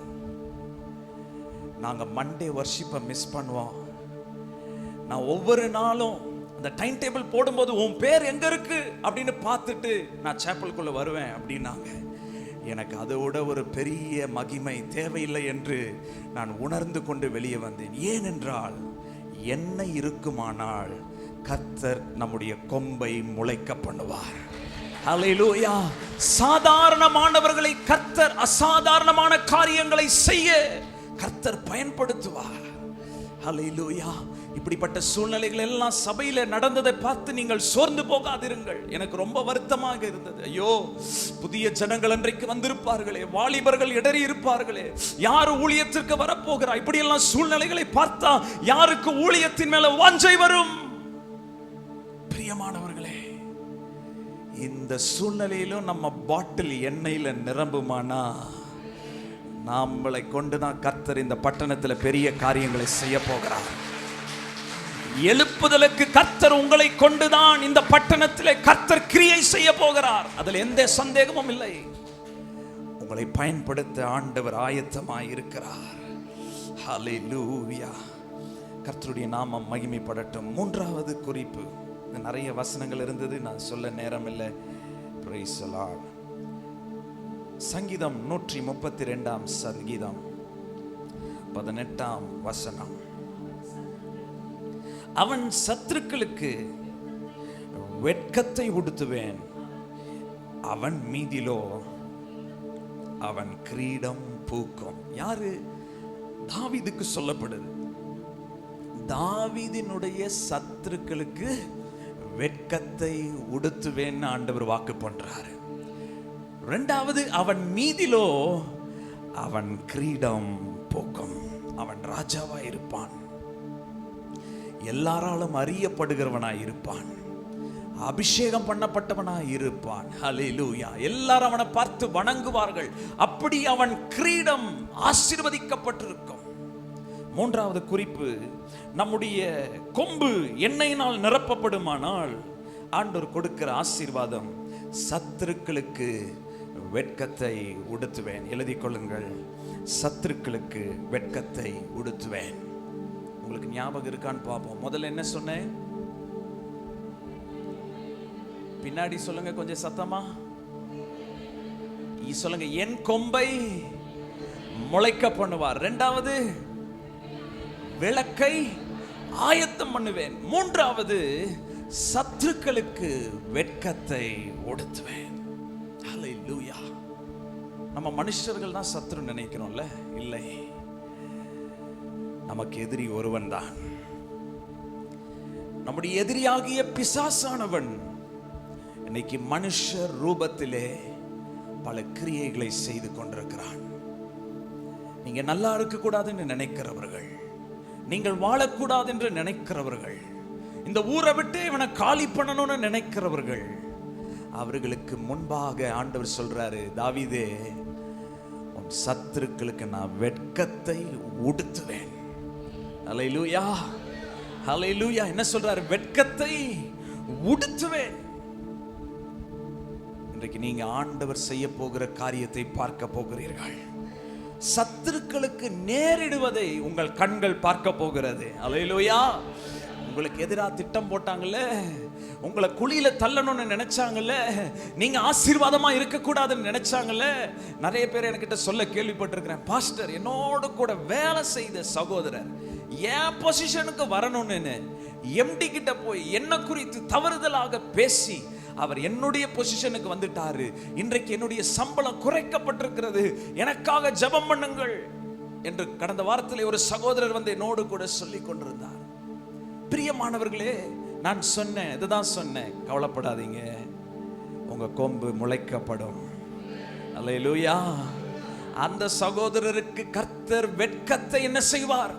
நாங்க மண்டே வர்ஷிப்பை மிஸ் பண்ணுவோம். நான் ஒவ்வொரு நாளும் அந்த டைம் டேபிள் போடும்போது உன் பேர் எங்க இருக்கு அப்படின்னு பார்த்துட்டு நான் சேப்பலுக்குள்ள வருவேன் அப்படின்னாங்க. எனக்கு அதோட ஒரு பெரிய மகிமை தேவையில்லை என்று நான் உணர்ந்து கொண்டு வெளியே வந்தேன். ஏனென்றால் என்ன இருக்குமானால் கர்த்தர் நம்முடைய கொம்பை முளைக்க பண்ணுவார். ஹல்லேலூயா. சாதாரணமானவர்களை கர்த்தர் அசாதாரணமான காரியங்களை செய்ய கர்த்தர் பயன்படுத்துவார். ஹல்லேலூயா. இப்படிப்பட்ட சூழ்நிலைகள் எல்லாம் சபையில நடந்ததை பார்த்து நீங்கள் சோர்ந்து போகாதிருங்கள். எனக்கு ரொம்ப வருத்தமாக இருந்தது. ஐயோ, புதிய ஜனங்கள் அன்றைக்கு வந்திருப்பார்களே, வாலிபர்கள் இடறி இருப்பார்களே, யார் ஊழியத்திற்கு வரப்போகிறார்? இப்படி எல்லாம் சூழ்நிலைகளை பார்த்தா யாருக்கு ஊழியத்தின் மேல வாஞ்சை வரும்? பிரியமானவர்களே, இந்த சூழ்நிலையிலும் நம்ம பாட்டில் எண்ணெயில நிரம்புமானா, நம்மளை கொண்டுதான் கர்த்தர் இந்த பட்டணத்தில் பெரிய காரியங்களை செய்ய போகிறார். எழுப்புதலுக்கு கர்த்தர் உங்களை கொண்டுதான் இந்த பட்டணத்திலே கர்த்தர் கிரியை செய்ய போகிறார். அதில் எந்த சந்தேகமும் இல்லை. உங்களை பயன்படுத்த ஆண்டவர் ஆயத்தமாய் இருக்கிறார். ஹல்லேலூயா. கர்த்தருடைய நாமம் மகிமைப்படட்டும். மூன்றாவது குறிப்பு, நிறைய வசனங்கள் இருந்தது, நான் சொல்ல நேரம் இல்லை. Praise the Lord. சங்கீதம் 132 சங்கீதம் 18 வசனம். அவன் சத்துருக்களுக்கு வெட்கத்தை உடுத்துவேன், அவன் மீதிலோ அவன் கிரீடம் பூக்கும். யாரு? தாவீதுக்கு சொல்லப்படுது. தாவீதினுடைய சத்துருக்களுக்கு வெட்கத்தை உடுத்துவேன் ஆண்டவர் வாக்கு பண்றாரு. இரண்டாவது, அவன் மீதிலோ அவன் கிரீடம் பூக்கும். அவன் ராஜாவா இருப்பான், எல்லாராலும் அறியப்படுகிறவனாய் இருப்பான், அபிஷேகம் பண்ணப்பட்டவனாய் இருப்பான். ஹல்லேலூயா. எல்லாரும் அவனை பார்த்து வணங்குவார்கள். அப்படி அவன் கிரீடம் ஆசீர்வதிக்கப்பட்டிருக்கும். மூன்றாவது குறிப்பு, நம்முடைய கொம்பு எண்ணெயினால் நிரப்பப்படுமானால் ஆண்டவர் கொடுக்கிற ஆசீர்வாதம், சத்துருக்களுக்கு வெட்கத்தை உடுத்துவேன். எழுதிக் கொள்ளுங்கள், சத்துருக்களுக்கு வெட்கத்தை உடுத்துவேன். உங்களுக்கு ஞாபகம் இருக்கான்னு பார்ப்போம். முதல்ல என்ன சொன்னேன்? பின்னாடி சொல்லுங்க கொஞ்சம் சத்தமா சொல்லுங்க. என் கொம்பை முளைக்க பண்ணுவார். இரண்டாவது, விளக்கை ஆயத்தம் பண்ணுவேன். மூன்றாவது, சத்துருக்களுக்கு வெட்கத்தை உடுத்துவேன். ஹல்லேலூயா. நம்ம மனுஷர்கள் தான் சத்துரு நினைக்கிறோம்ல? இல்லை, நமக்கு எதிரி ஒருவன் தான். நம்முடைய எதிரியாகிய பிசாசானவன் இன்னைக்கு மனுஷர் ரூபத்திலே பல கிரியைகளை செய்து கொண்டிருக்கிறான். நீங்க நல்லா இருக்க கூடாதுன்னு நினைக்கிறவர்கள், நீங்கள் வாழக்கூடாது என்று நினைக்கிறவர்கள், இந்த ஊரை விட்டு இவனை காலி பண்ணணும்னு நினைக்கிறவர்கள், அவர்களுக்கு முன்பாக ஆண்டவர் சொல்றாரு, தாவீதே, உன் சத்துருக்களுக்கு நான் வெட்கத்தை உடுத்துவேன். ஹல்லேலூயா, ஹல்லேலூயா. என்ன சொல்றாரு? வெட்கத்தை உடுத்துவேன். இன்றைக்கு நீங்க ஆண்டவர் செய்ய போகிற காரியத்தை பார்க்க போகிறீர்கள். சத்துருக்களுக்கு நேரிடுவதை உங்கள் கண்கள் பார்க்க போகிறது. ஹல்லேலூயா. உங்களுக்கு எதிராக திட்டம் போட்டாங்கல்ல, உங்களை குழியில தள்ளணும்னு நினைச்சாங்கல்ல, நீங்க ஆசீர்வாதமா இருக்கக்கூடாதுன்னு நினைச்சாங்கல்ல. நிறைய பேர் என்கிட்ட சொல்ல கேள்விப்பட்டிருக்கிறேன், பாஸ்டர், என்னோடு கூட வேலை செய்த சகோதரர் என் பொசிஷனுக்கு வரணும்னு எம்டி கிட்ட போய் என்ன குறித்து தவறுதலாக பேசி அவர் என்னுடைய பொசிஷனுக்கு வந்துட்டாரு. இன்றைக்கு என்னுடைய சம்பளம் குறைக்கப்பட்டிருக்கிறது, எனக்காக ஜெபம் பண்ணுங்கள் என்று கடந்த வாரத்தில் ஒரு சகோதரர் வந்து என்னோடு கூட சொல்லி கொண்டிருந்தார். பிரியமானவர்களே, நான் சொன்னேன், இதுதான் சொன்னேன், கவலைப்படாதீங்க, உங்க கொம்பு முளைக்கப்படும். அல்லேலூயா. அந்த சகோதரருக்கு கர்த்தர் வெட்கத்தை என்ன செய்வார்?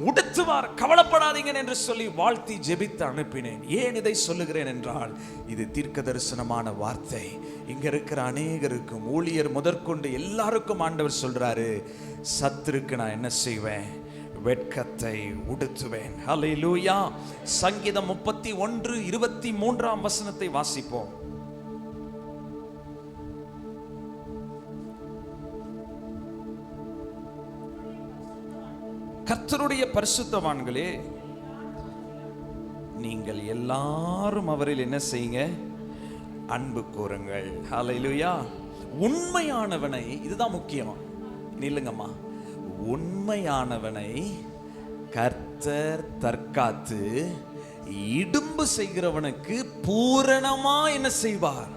உடுத்துவார். கவலைப்படாதீங்க என்று சொல்லி வாழ்த்தி ஜெபித்து அனுப்பினேன். ஏன் இதை சொல்லுகிறேன் என்றால், இது தீர்க்க தரிசனமான வார்த்தை. இங்க இருக்கிற அநேகருக்கும், ஊழியர் முதற்கொண்டு எல்லாருக்கும் ஆண்டவர் சொல்றாரு, சத்துருக்கு நான் என்ன செய்வேன்? வெட்கத்தை உடுத்துவேன். ஹல்லேலூயா. சங்கீதம் 31:23 வசனத்தை வாசிப்போம். கர்த்தருடைய பரிசுத்தவான்களே, நீங்கள் எல்லாரும் அவரில் என்ன செய்யுங்க? அன்பு கூறுங்கள். ஹல்லேலூயா. உண்மையானவனை, இதுதான் முக்கியம், நில்லுங்கம்மா, உண்மையானவனை கர்த்தர் தற்காத்து இடும்பு செய்கிறவனுக்கு பூரணமா என்ன செய்வார்?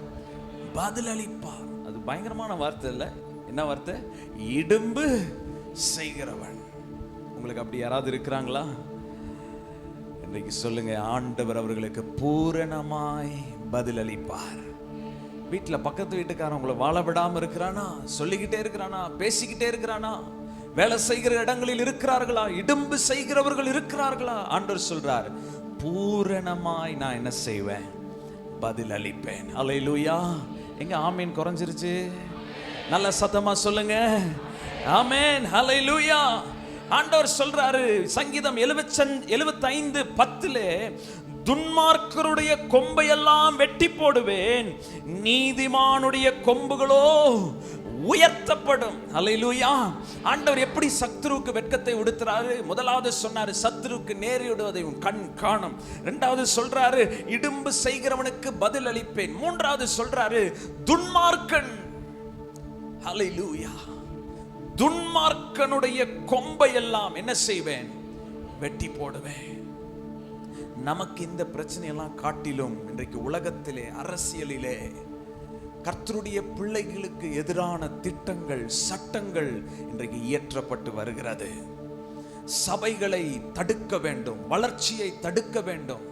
பதிலளிப்பார். அது பயங்கரமான வார்த்தை இல்ல? என்ன வார்த்தை? இடும்பு செய்கிறவன். உங்களுக்கு அப்படி யாராவது இருக்கிறாங்களா? இன்றைக்கு சொல்லுங்க, ஆண்டவர் அவர்களுக்கு பூரணமாய் பதிலளிப்பார். வீட்டில் பக்கத்து வீட்டுக்காரன் உங்களை வாழ விடாம இருக்கிறானா? சொல்லிக்கிட்டே இருக்கிறானா? பேசிக்கிட்டே இருக்கிறானா? வேலை செய்கிற இடங்களில் இருக்கிறார்களா? இடும்பு செய்கிறவர்கள் இருக்கிறார்களா? ஆண்டவர் சொல்றார், பூரணமாய் நான் என்ன செய்வேன்? பதில் அளிப்பேன். அல்லேலூயா. எங்க ஆமீன் குறைஞ்சிருச்சு? நல்ல சத்தமா சொல்லுங்க, ஆமீன். அல்லேலூயா. ஆண்டவர் சொல்றாரு, சங்கீதம் 75:10, துன்மார்க்கருடைய கொம்பையெல்லாம் வெட்டி போடுவேன், நீதிமானுடைய கொம்புகளோ உயர்த்தப்படும். ஹல்லேலூயா. ஆண்டவர் எப்படி சத்துருவுக்கு வெட்கத்தை உடுத்துறாரு? முதலாவது சொன்னாரு, சத்துருவுக்கு நேரிடுவதை உன் கண் காணும். இரண்டாவது சொல்றாரு, இடும்பு செய்கிறவனுக்கு பதில் அளிப்பேன். மூன்றாவது சொல்றாரு, துன்மார்க்கன், ஹல்லேலூயா, துன்மார்க்கனுடைய கொம்பை எல்லாம் என்ன செய்வேன்? வெட்டி போடுவேன். நமக்கு இந்த பிரச்சனையெல்லாம் காட்டிலும் இன்றைக்கு உலகத்திலே, அரசியலிலே கர்த்தருடைய பிள்ளைகளுக்கு எதிரான திட்டங்கள், சட்டங்கள் இன்றைக்கு இயற்றப்பட்டு வருகிறது. சபைகளை தடுக்க வேண்டும், வளர்ச்சியை தடுக்க வேண்டும்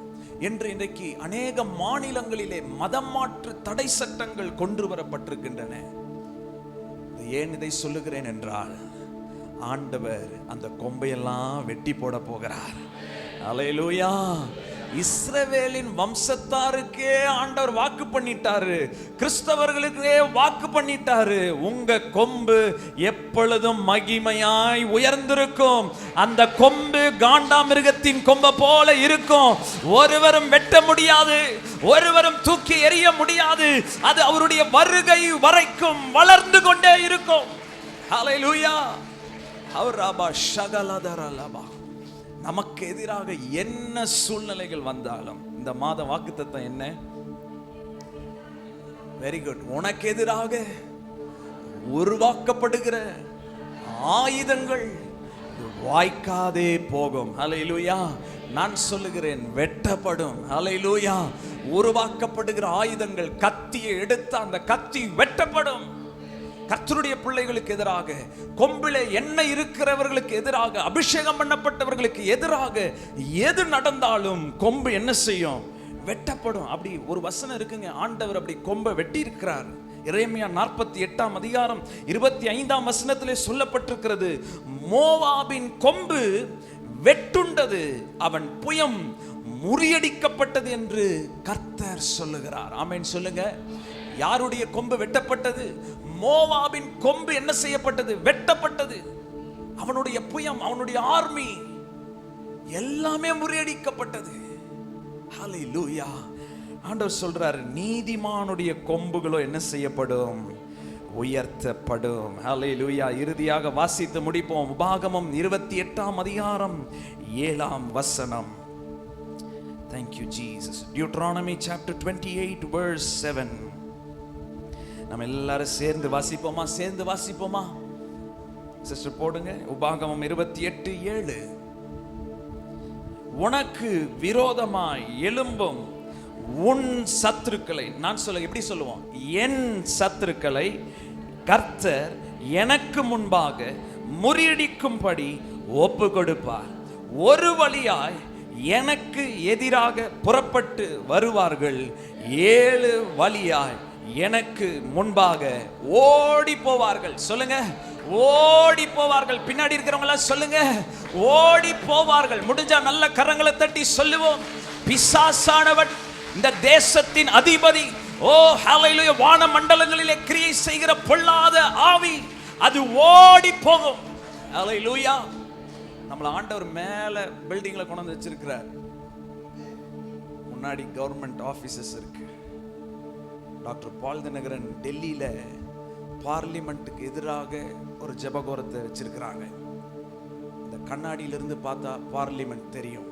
என்று இன்றைக்கு அநேக மாநிலங்களிலே மதம் மாற்று தடை சட்டங்கள் கொண்டு வரப்பட்டிருக்கின்றன. ஏன் இதை சொல்லுகிறேன் என்றால், ஆண்டவர் அந்த கொம்பையெல்லாம் வெட்டி போட போகிறார். அல்லேலூயா. இஸ்ரவேலின் வம்சத்தாருக்கே ஆண்டவர் வாக்கு பண்ணிட்டாரு, கிறிஸ்தவர்களுக்கே வாக்கு பண்ணிட்டாரு, உங்க கொம்பு எப்பொழுதும் மகிமையாய் உயர்ந்திருக்கும். அந்த கொம்பு காண்டாமிருகத்தின் கொம்பை போல இருக்கும். ஒருவரும் வெட்ட முடியாது, ஒருவரும் தூக்கி எறிய முடியாது. அது அவருடைய வருகை வரைக்கும் வளர்ந்து கொண்டே இருக்கும். ஹல்லேலூயா. அவராபா ஷகலதரலபா. நமக்கு எதிராக என்ன சூழ்நிலைகள் வந்தாலும், இந்த மாத வாக்குத்தத்தம் என்ன? Very good. உனக்கு எதிராக உருவாக்கப்படுகிற ஆயுதங்கள் வாய்க்காதே போகும். ஹல்லேலூயா. நான் சொல்லுகிறேன், வெட்டப்படும். ஹல்லேலூயா. உருவாக்கப்படுகிற ஆயுதங்கள், கத்தியை எடுத்து அந்த கத்தி வெட்டப்படும். கர்த்தருடைய பிள்ளைகளுக்கு எதிராக, கொம்பிலே எண்ணெய் இருக்கிறவர்களுக்கு எதிராக, அபிஷேகம் பண்ணப்பட்டவர்களுக்கு எதிராக எது நடந்தாலும் கொம்பு என்ன செய்யும்? வெட்டப்படும். அப்படி ஒரு வசனம் இருக்குங்க, ஆண்டவர் அப்படி கொம்பை வெட்டி இருக்கிறார். எரேமியா 48 அதிகாரம் 25 வசனத்திலே சொல்லப்பட்டிருக்கிறது, மோவாபின் கொம்பு வெட்டுண்டது, அவன் புயம் முறியடிக்கப்பட்டது என்று கர்த்தர் சொல்லுகிறார். ஆமென் சொல்லுங்க. யாருடைய கொம்பு வெட்டப்பட்டது? மோவாபின் கொம்பு என்ன செய்யப்பட்டது? வெட்டப்பட்டது. அவனுடைய புயம், அவனுடைய ஆர்மி எல்லாமே முறியடிக்கப்பட்டது. ஹல்லேலூயா. ஆண்டவர் சொல்றார், நீதிமானுடைய கொம்புகளோ என்ன செய்யப்படும்? உயர்த்தப்படும். ஹல்லேலூயா. இறுதியாக வாசித்து முடிப்போம். உபாகமம் 28 அதிகாரம் 7 வசனம். Thank you Jesus. Deuteronomy chapter 28 verse 7. நம்ம எல்லாரும் சேர்ந்து வாசிப்போமா? சேர்ந்து வாசிப்போமா? சிஸ்டர் போடுங்க. உபாகமம் 28:7. உனக்கு விரோதமாய் எழும்பும் உன் சத்துருக்களை, நான் சொல்ல எப்படி சொல்லுவோம்? என் சத்துருக்களை கர்த்தர் எனக்கு முன்பாக முறியடிக்கும்படி ஒப்பு கொடுப்பார். ஒரு வழியாய் எனக்கு எதிராக புறப்பட்டு வருவார்கள், 7 வழியாய் எனக்கு முன்பாக ஓடி போவார்கள். சொல்லுங்க, ஓடி போவார்கள். பின்னாடி இருக்கிறவங்க சொல்லுங்க, ஓடி போவார்கள். முடிஞ்சா நல்ல கரங்களை தட்டி சொல்லுவோம், பிசாசானவன், இந்த தேசத்தின் அதிபதி, ஓ ஹல்லேலூயா, வான மண்டலங்களிலே கிரியை செய்கிற பொல்லாத ஆவி, அது ஓடி போகும். ஹல்லேலூயா. நம்மள ஆண்டவர் மேல பில்டிங்ல கொண்டு வந்து வச்சிருக்கிறார். முன்னாடி கவர்மெண்ட் ஆபீசஸ் இருக்கு. டாக்டர் பால் தினகரன் டெல்லியில பார்லிமெண்ட்டுக்கு எதிராக ஒரு ஜெபகோரத்தை வச்சிருக்கிறாங்க. இந்த கண்ணாடியிலிருந்து பார்த்தா பார்லிமெண்ட் தெரியும்.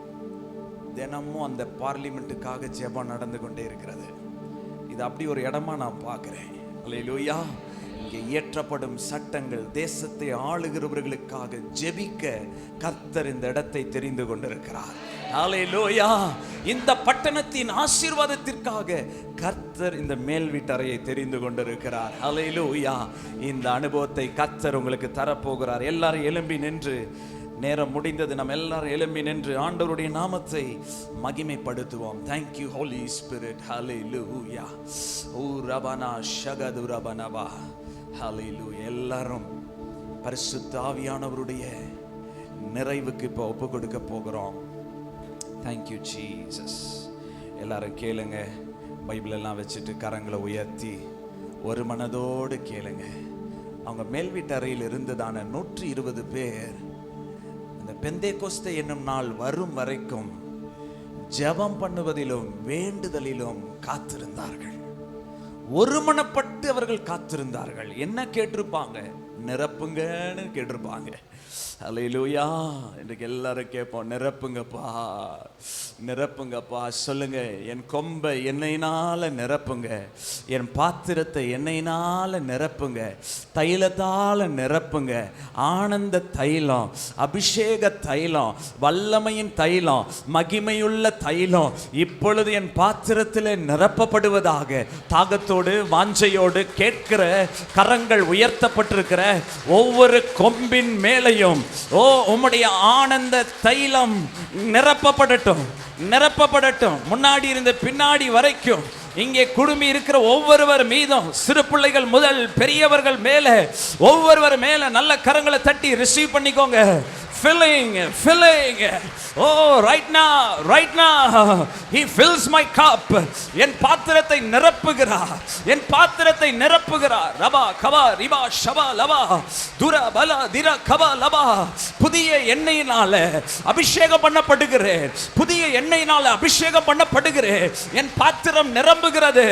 தினமும் அந்த பார்லிமெண்ட்டுக்காக ஜெபம் நடந்து கொண்டே இருக்கிறது. இது அப்படி ஒரு இடமா நான் பார்க்கிறேன். அல்லேலூயா. இங்கே இயற்றப்படும் சட்டங்கள், தேசத்தை ஆளுகிறவர்களுக்காக ஜெபிக்க கர்த்தர் இந்த இடத்தை தெரிந்து கொண்டிருக்கிறார். ஹல்லேலூயா. இந்த பட்டணத்தின் ஆசீர்வாதத்திற்காக கர்த்தர் இந்த மேல் வீட்டறையை தெரிந்து கொண்டிருக்கிறார். ஹல்லேலூயா. இந்த அனுபவத்தை கர்த்தர் உங்களுக்கு தரப்போகிறார். எல்லாரும் எழும்பி நின்று, நேரம் முடிந்தது, நம்ம எல்லாரும் எழும்பி நின்று ஆண்டவருடைய நாமத்தை மகிமைப்படுத்துவோம். Thank you Holy Spirit. Hallelujah. O ரபனா ஷகது ரபனபா. Hallelujah. எல்லாரும் பரிசுத்த ஆவியானவருடைய நிறைவுக்கு இப்போ ஒப்பு கொடுக்க போகிறோம். Thank you Jesus. எல்லாரும் கேளுங்க. பைபிள் எல்லாம் வச்சுட்டு கரங்களை உயர்த்தி ஒரு மனதோடு கேளுங்க. அவங்க மேல் வீட்டறையில் இருந்ததான 120 பேர் இந்த பெந்தேகோஸ்தே என்னும் நாள் வரும் வரைக்கும் ஜெபம் பண்ணுவதிலும் வேண்டுதலிலும் காத்திருந்தார்கள். ஒருமனப்பட்டு அவர்கள் காத்திருந்தார்கள். என்ன கேட்டிருப்பாங்க? நிரப்புங்கன்னு கேட்டிருப்பாங்க. அல்லேலூயா. இன்றைக்கு எல்லாரும் கேட்போம், நிரப்புங்கப்பா, நிரப்புங்கப்பா. சொல்லுங்க, என் கொம்பை எண்ணெயினால நிரப்புங்க, என் பாத்திரத்தை எண்ணெயினால நிரப்புங்க, தைலத்தால நிரப்புங்க. ஆனந்த தைலம், அபிஷேக தைலம், வல்லமையின் தைலம், மகிமையுள்ள தைலம் இப்பொழுது என் பாத்திரத்தில் நிரப்பப்படுவதாக. தாகத்தோடு வாஞ்சையோடு கேட்கிற கரங்கள் உயர்த்தப்பட்டிருக்கிற ஒவ்வொரு கொம்பின் மேலையும் உம்முடைய ஆனந்த தைலம் நிரப்பப்படட்டும், நிரப்பப்படட்டும். முன்னாடி இருந்து பின்னாடி வரைக்கும் இங்கே குடுமி இருக்கிற ஒவ்வொருவர் மீதும், சிறு பிள்ளைகள் முதல் பெரியவர்கள் மேல, ஒவ்வொருவர் மேல நல்ல கரங்களை தட்டி ரிசீவ் பண்ணிக்கோங்க. filling, filling. Oh, right now he fills my cup. என் பாத்திரத்தை நிரப்புகிறார், என் பாத்திரத்தை நிரப்புகிறார். ரபா கபா ரிபா ஷபா லபா துர பல திர கபா லபா. புதிய எண்ணெயினால அபிஷேகம் பண்ணப்படுகிறேன், புதிய எண்ணெயினால அபிஷேகம் பண்ணப்படுகிறேன். என் பாத்திரம் நிரம்புகிறது.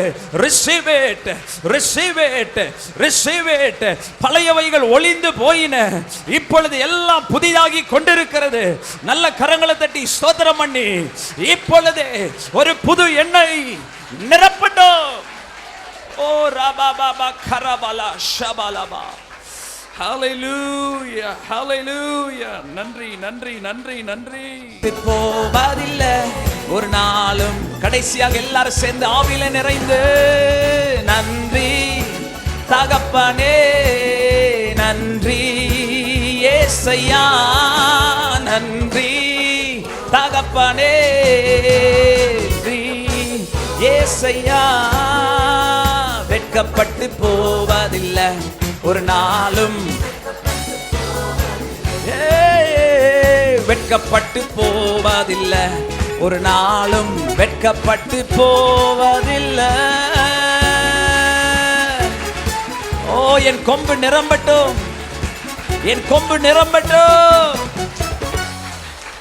receive it, receive it, receive it. பழையவைகள் ஒளிந்து போயின, இப்பொழுது எல்லாம் புதிதாக கொண்டிருக்கிறது. நல்ல கரங்களை தட்டி ஸ்தோத்திரம் பண்ணி இப்பொழுது ஒரு புது எண்ணெய் நிரப்பட்டும். ஓ ரபா பாபா கரபலா ஷபலபா. ஹalleluya, ஹalleluya. நன்றி நன்றி நன்றி நன்றி. போவதில்லை ஒரு நாளும். கடைசியாக எல்லாரும் சேர்ந்து ஆவியில நிறைந்து நன்றி தகப்பனே, நன்றி ஏசையா, நன்றி தகப்பனே, ஏசையா. வெட்கப்பட்டு போவதில்லை ஒரு நாளும், வெட்கப்பட்டு போவதில்லை ஒரு நாளும், வெட்கப்பட்டு போவதில்லை. ஓ என் கொம்பு நிரம்பட்டும், என் கொம்பு நிரம்பட்டும்.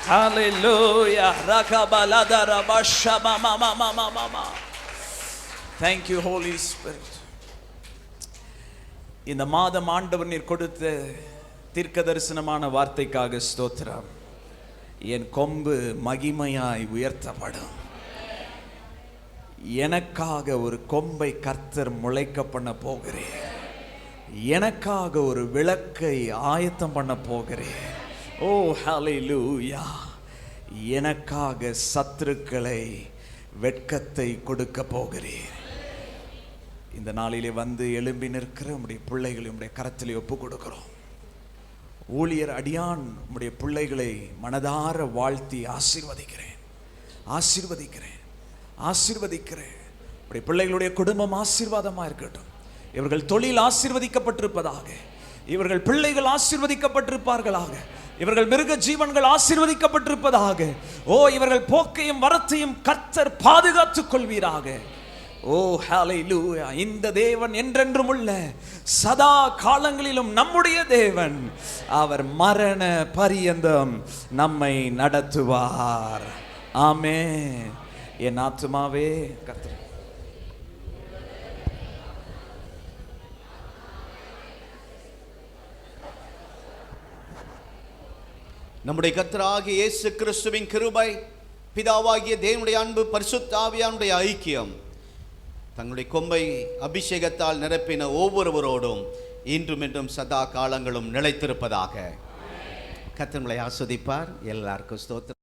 ஹalleluya. ரகபலதரப ஷமமமமமமம. Thank you Holy Spirit. இந்த மாதம் ஆண்டவர் நீர் கொடுத்த தீர்க்க தரிசனமான வார்த்தைக்காக ஸ்தோத்திரம். என் கொம்பு மகிமையாய் உயர்த்தப்படும். எனக்காக ஒரு கொம்பை கர்த்தர் முளைக்க பண்ண போகிறேன். எனக்காக ஒரு விளக்கை ஆயத்தம் பண்ண போகிறேன். ஓ ஹalleluya. எனக்காக சத்துருக்களை வெட்கத்தை கொடுக்க போகிறேன். இந்த நாளிலே வந்து எழும்பி நிற்கிற உம்முடைய பிள்ளைகளை உம்முடைய கரத்திலே ஒப்பு கொடுக்கிறோம். ஊழியர் அடியான் உம்முடைய பிள்ளைகளை மனதார வாழ்த்தி ஆசீர்வதிக்கிறேன், ஆசீர்வதிக்கிறேன், ஆசீர்வதிக்கிறேன். உம்முடைய பிள்ளைகளுடைய குடும்பம் ஆசீர்வாதமாக இருக்கட்டும். இவர்கள் தொழில் ஆசீர்வதிக்கப்பட்டிருப்பதாக, இவர்கள் பிள்ளைகள் ஆசீர்வதிக்கப்பட்டிருப்பார்களாக, இவர்கள் மிருக ஜீவன்கள் ஆசீர்வதிக்கப்பட்டிருப்பதாக. ஓ இவர்கள் போக்கையும் வரத்தையும் கர்த்தர் பாதுகாத்துக் கொள்வீராக. ஓ ஹalleluya. இந்த தேவன் என்றென்றும் உள்ள சதா காலங்களிலும் நம்முடைய தேவன். அவர் மரண பரியந்தம் நம்மை நடத்துவார். ஆமென். என் ஆத்துமாவே கர்த்தர் நம்முடைய கர்த்தராகிய இயேசு கிறிஸ்துவின் கிருபை, பிதாவாகிய தேவனுடைய அன்பு, பரிசுத்த ஆவியானுடைய ஐக்கியம் தங்களுடைய கொம்பை அபிஷேகத்தால் நிரப்பின ஒவ்வொருவரோடும் இன்றும் என்றும் சதா காலங்களும் நிலைத்திருப்பதாக. கர்த்தர் உங்களை ஆசீர்வதிப்பார். எல்லாருக்கும் ஸ்தோத்திரம்.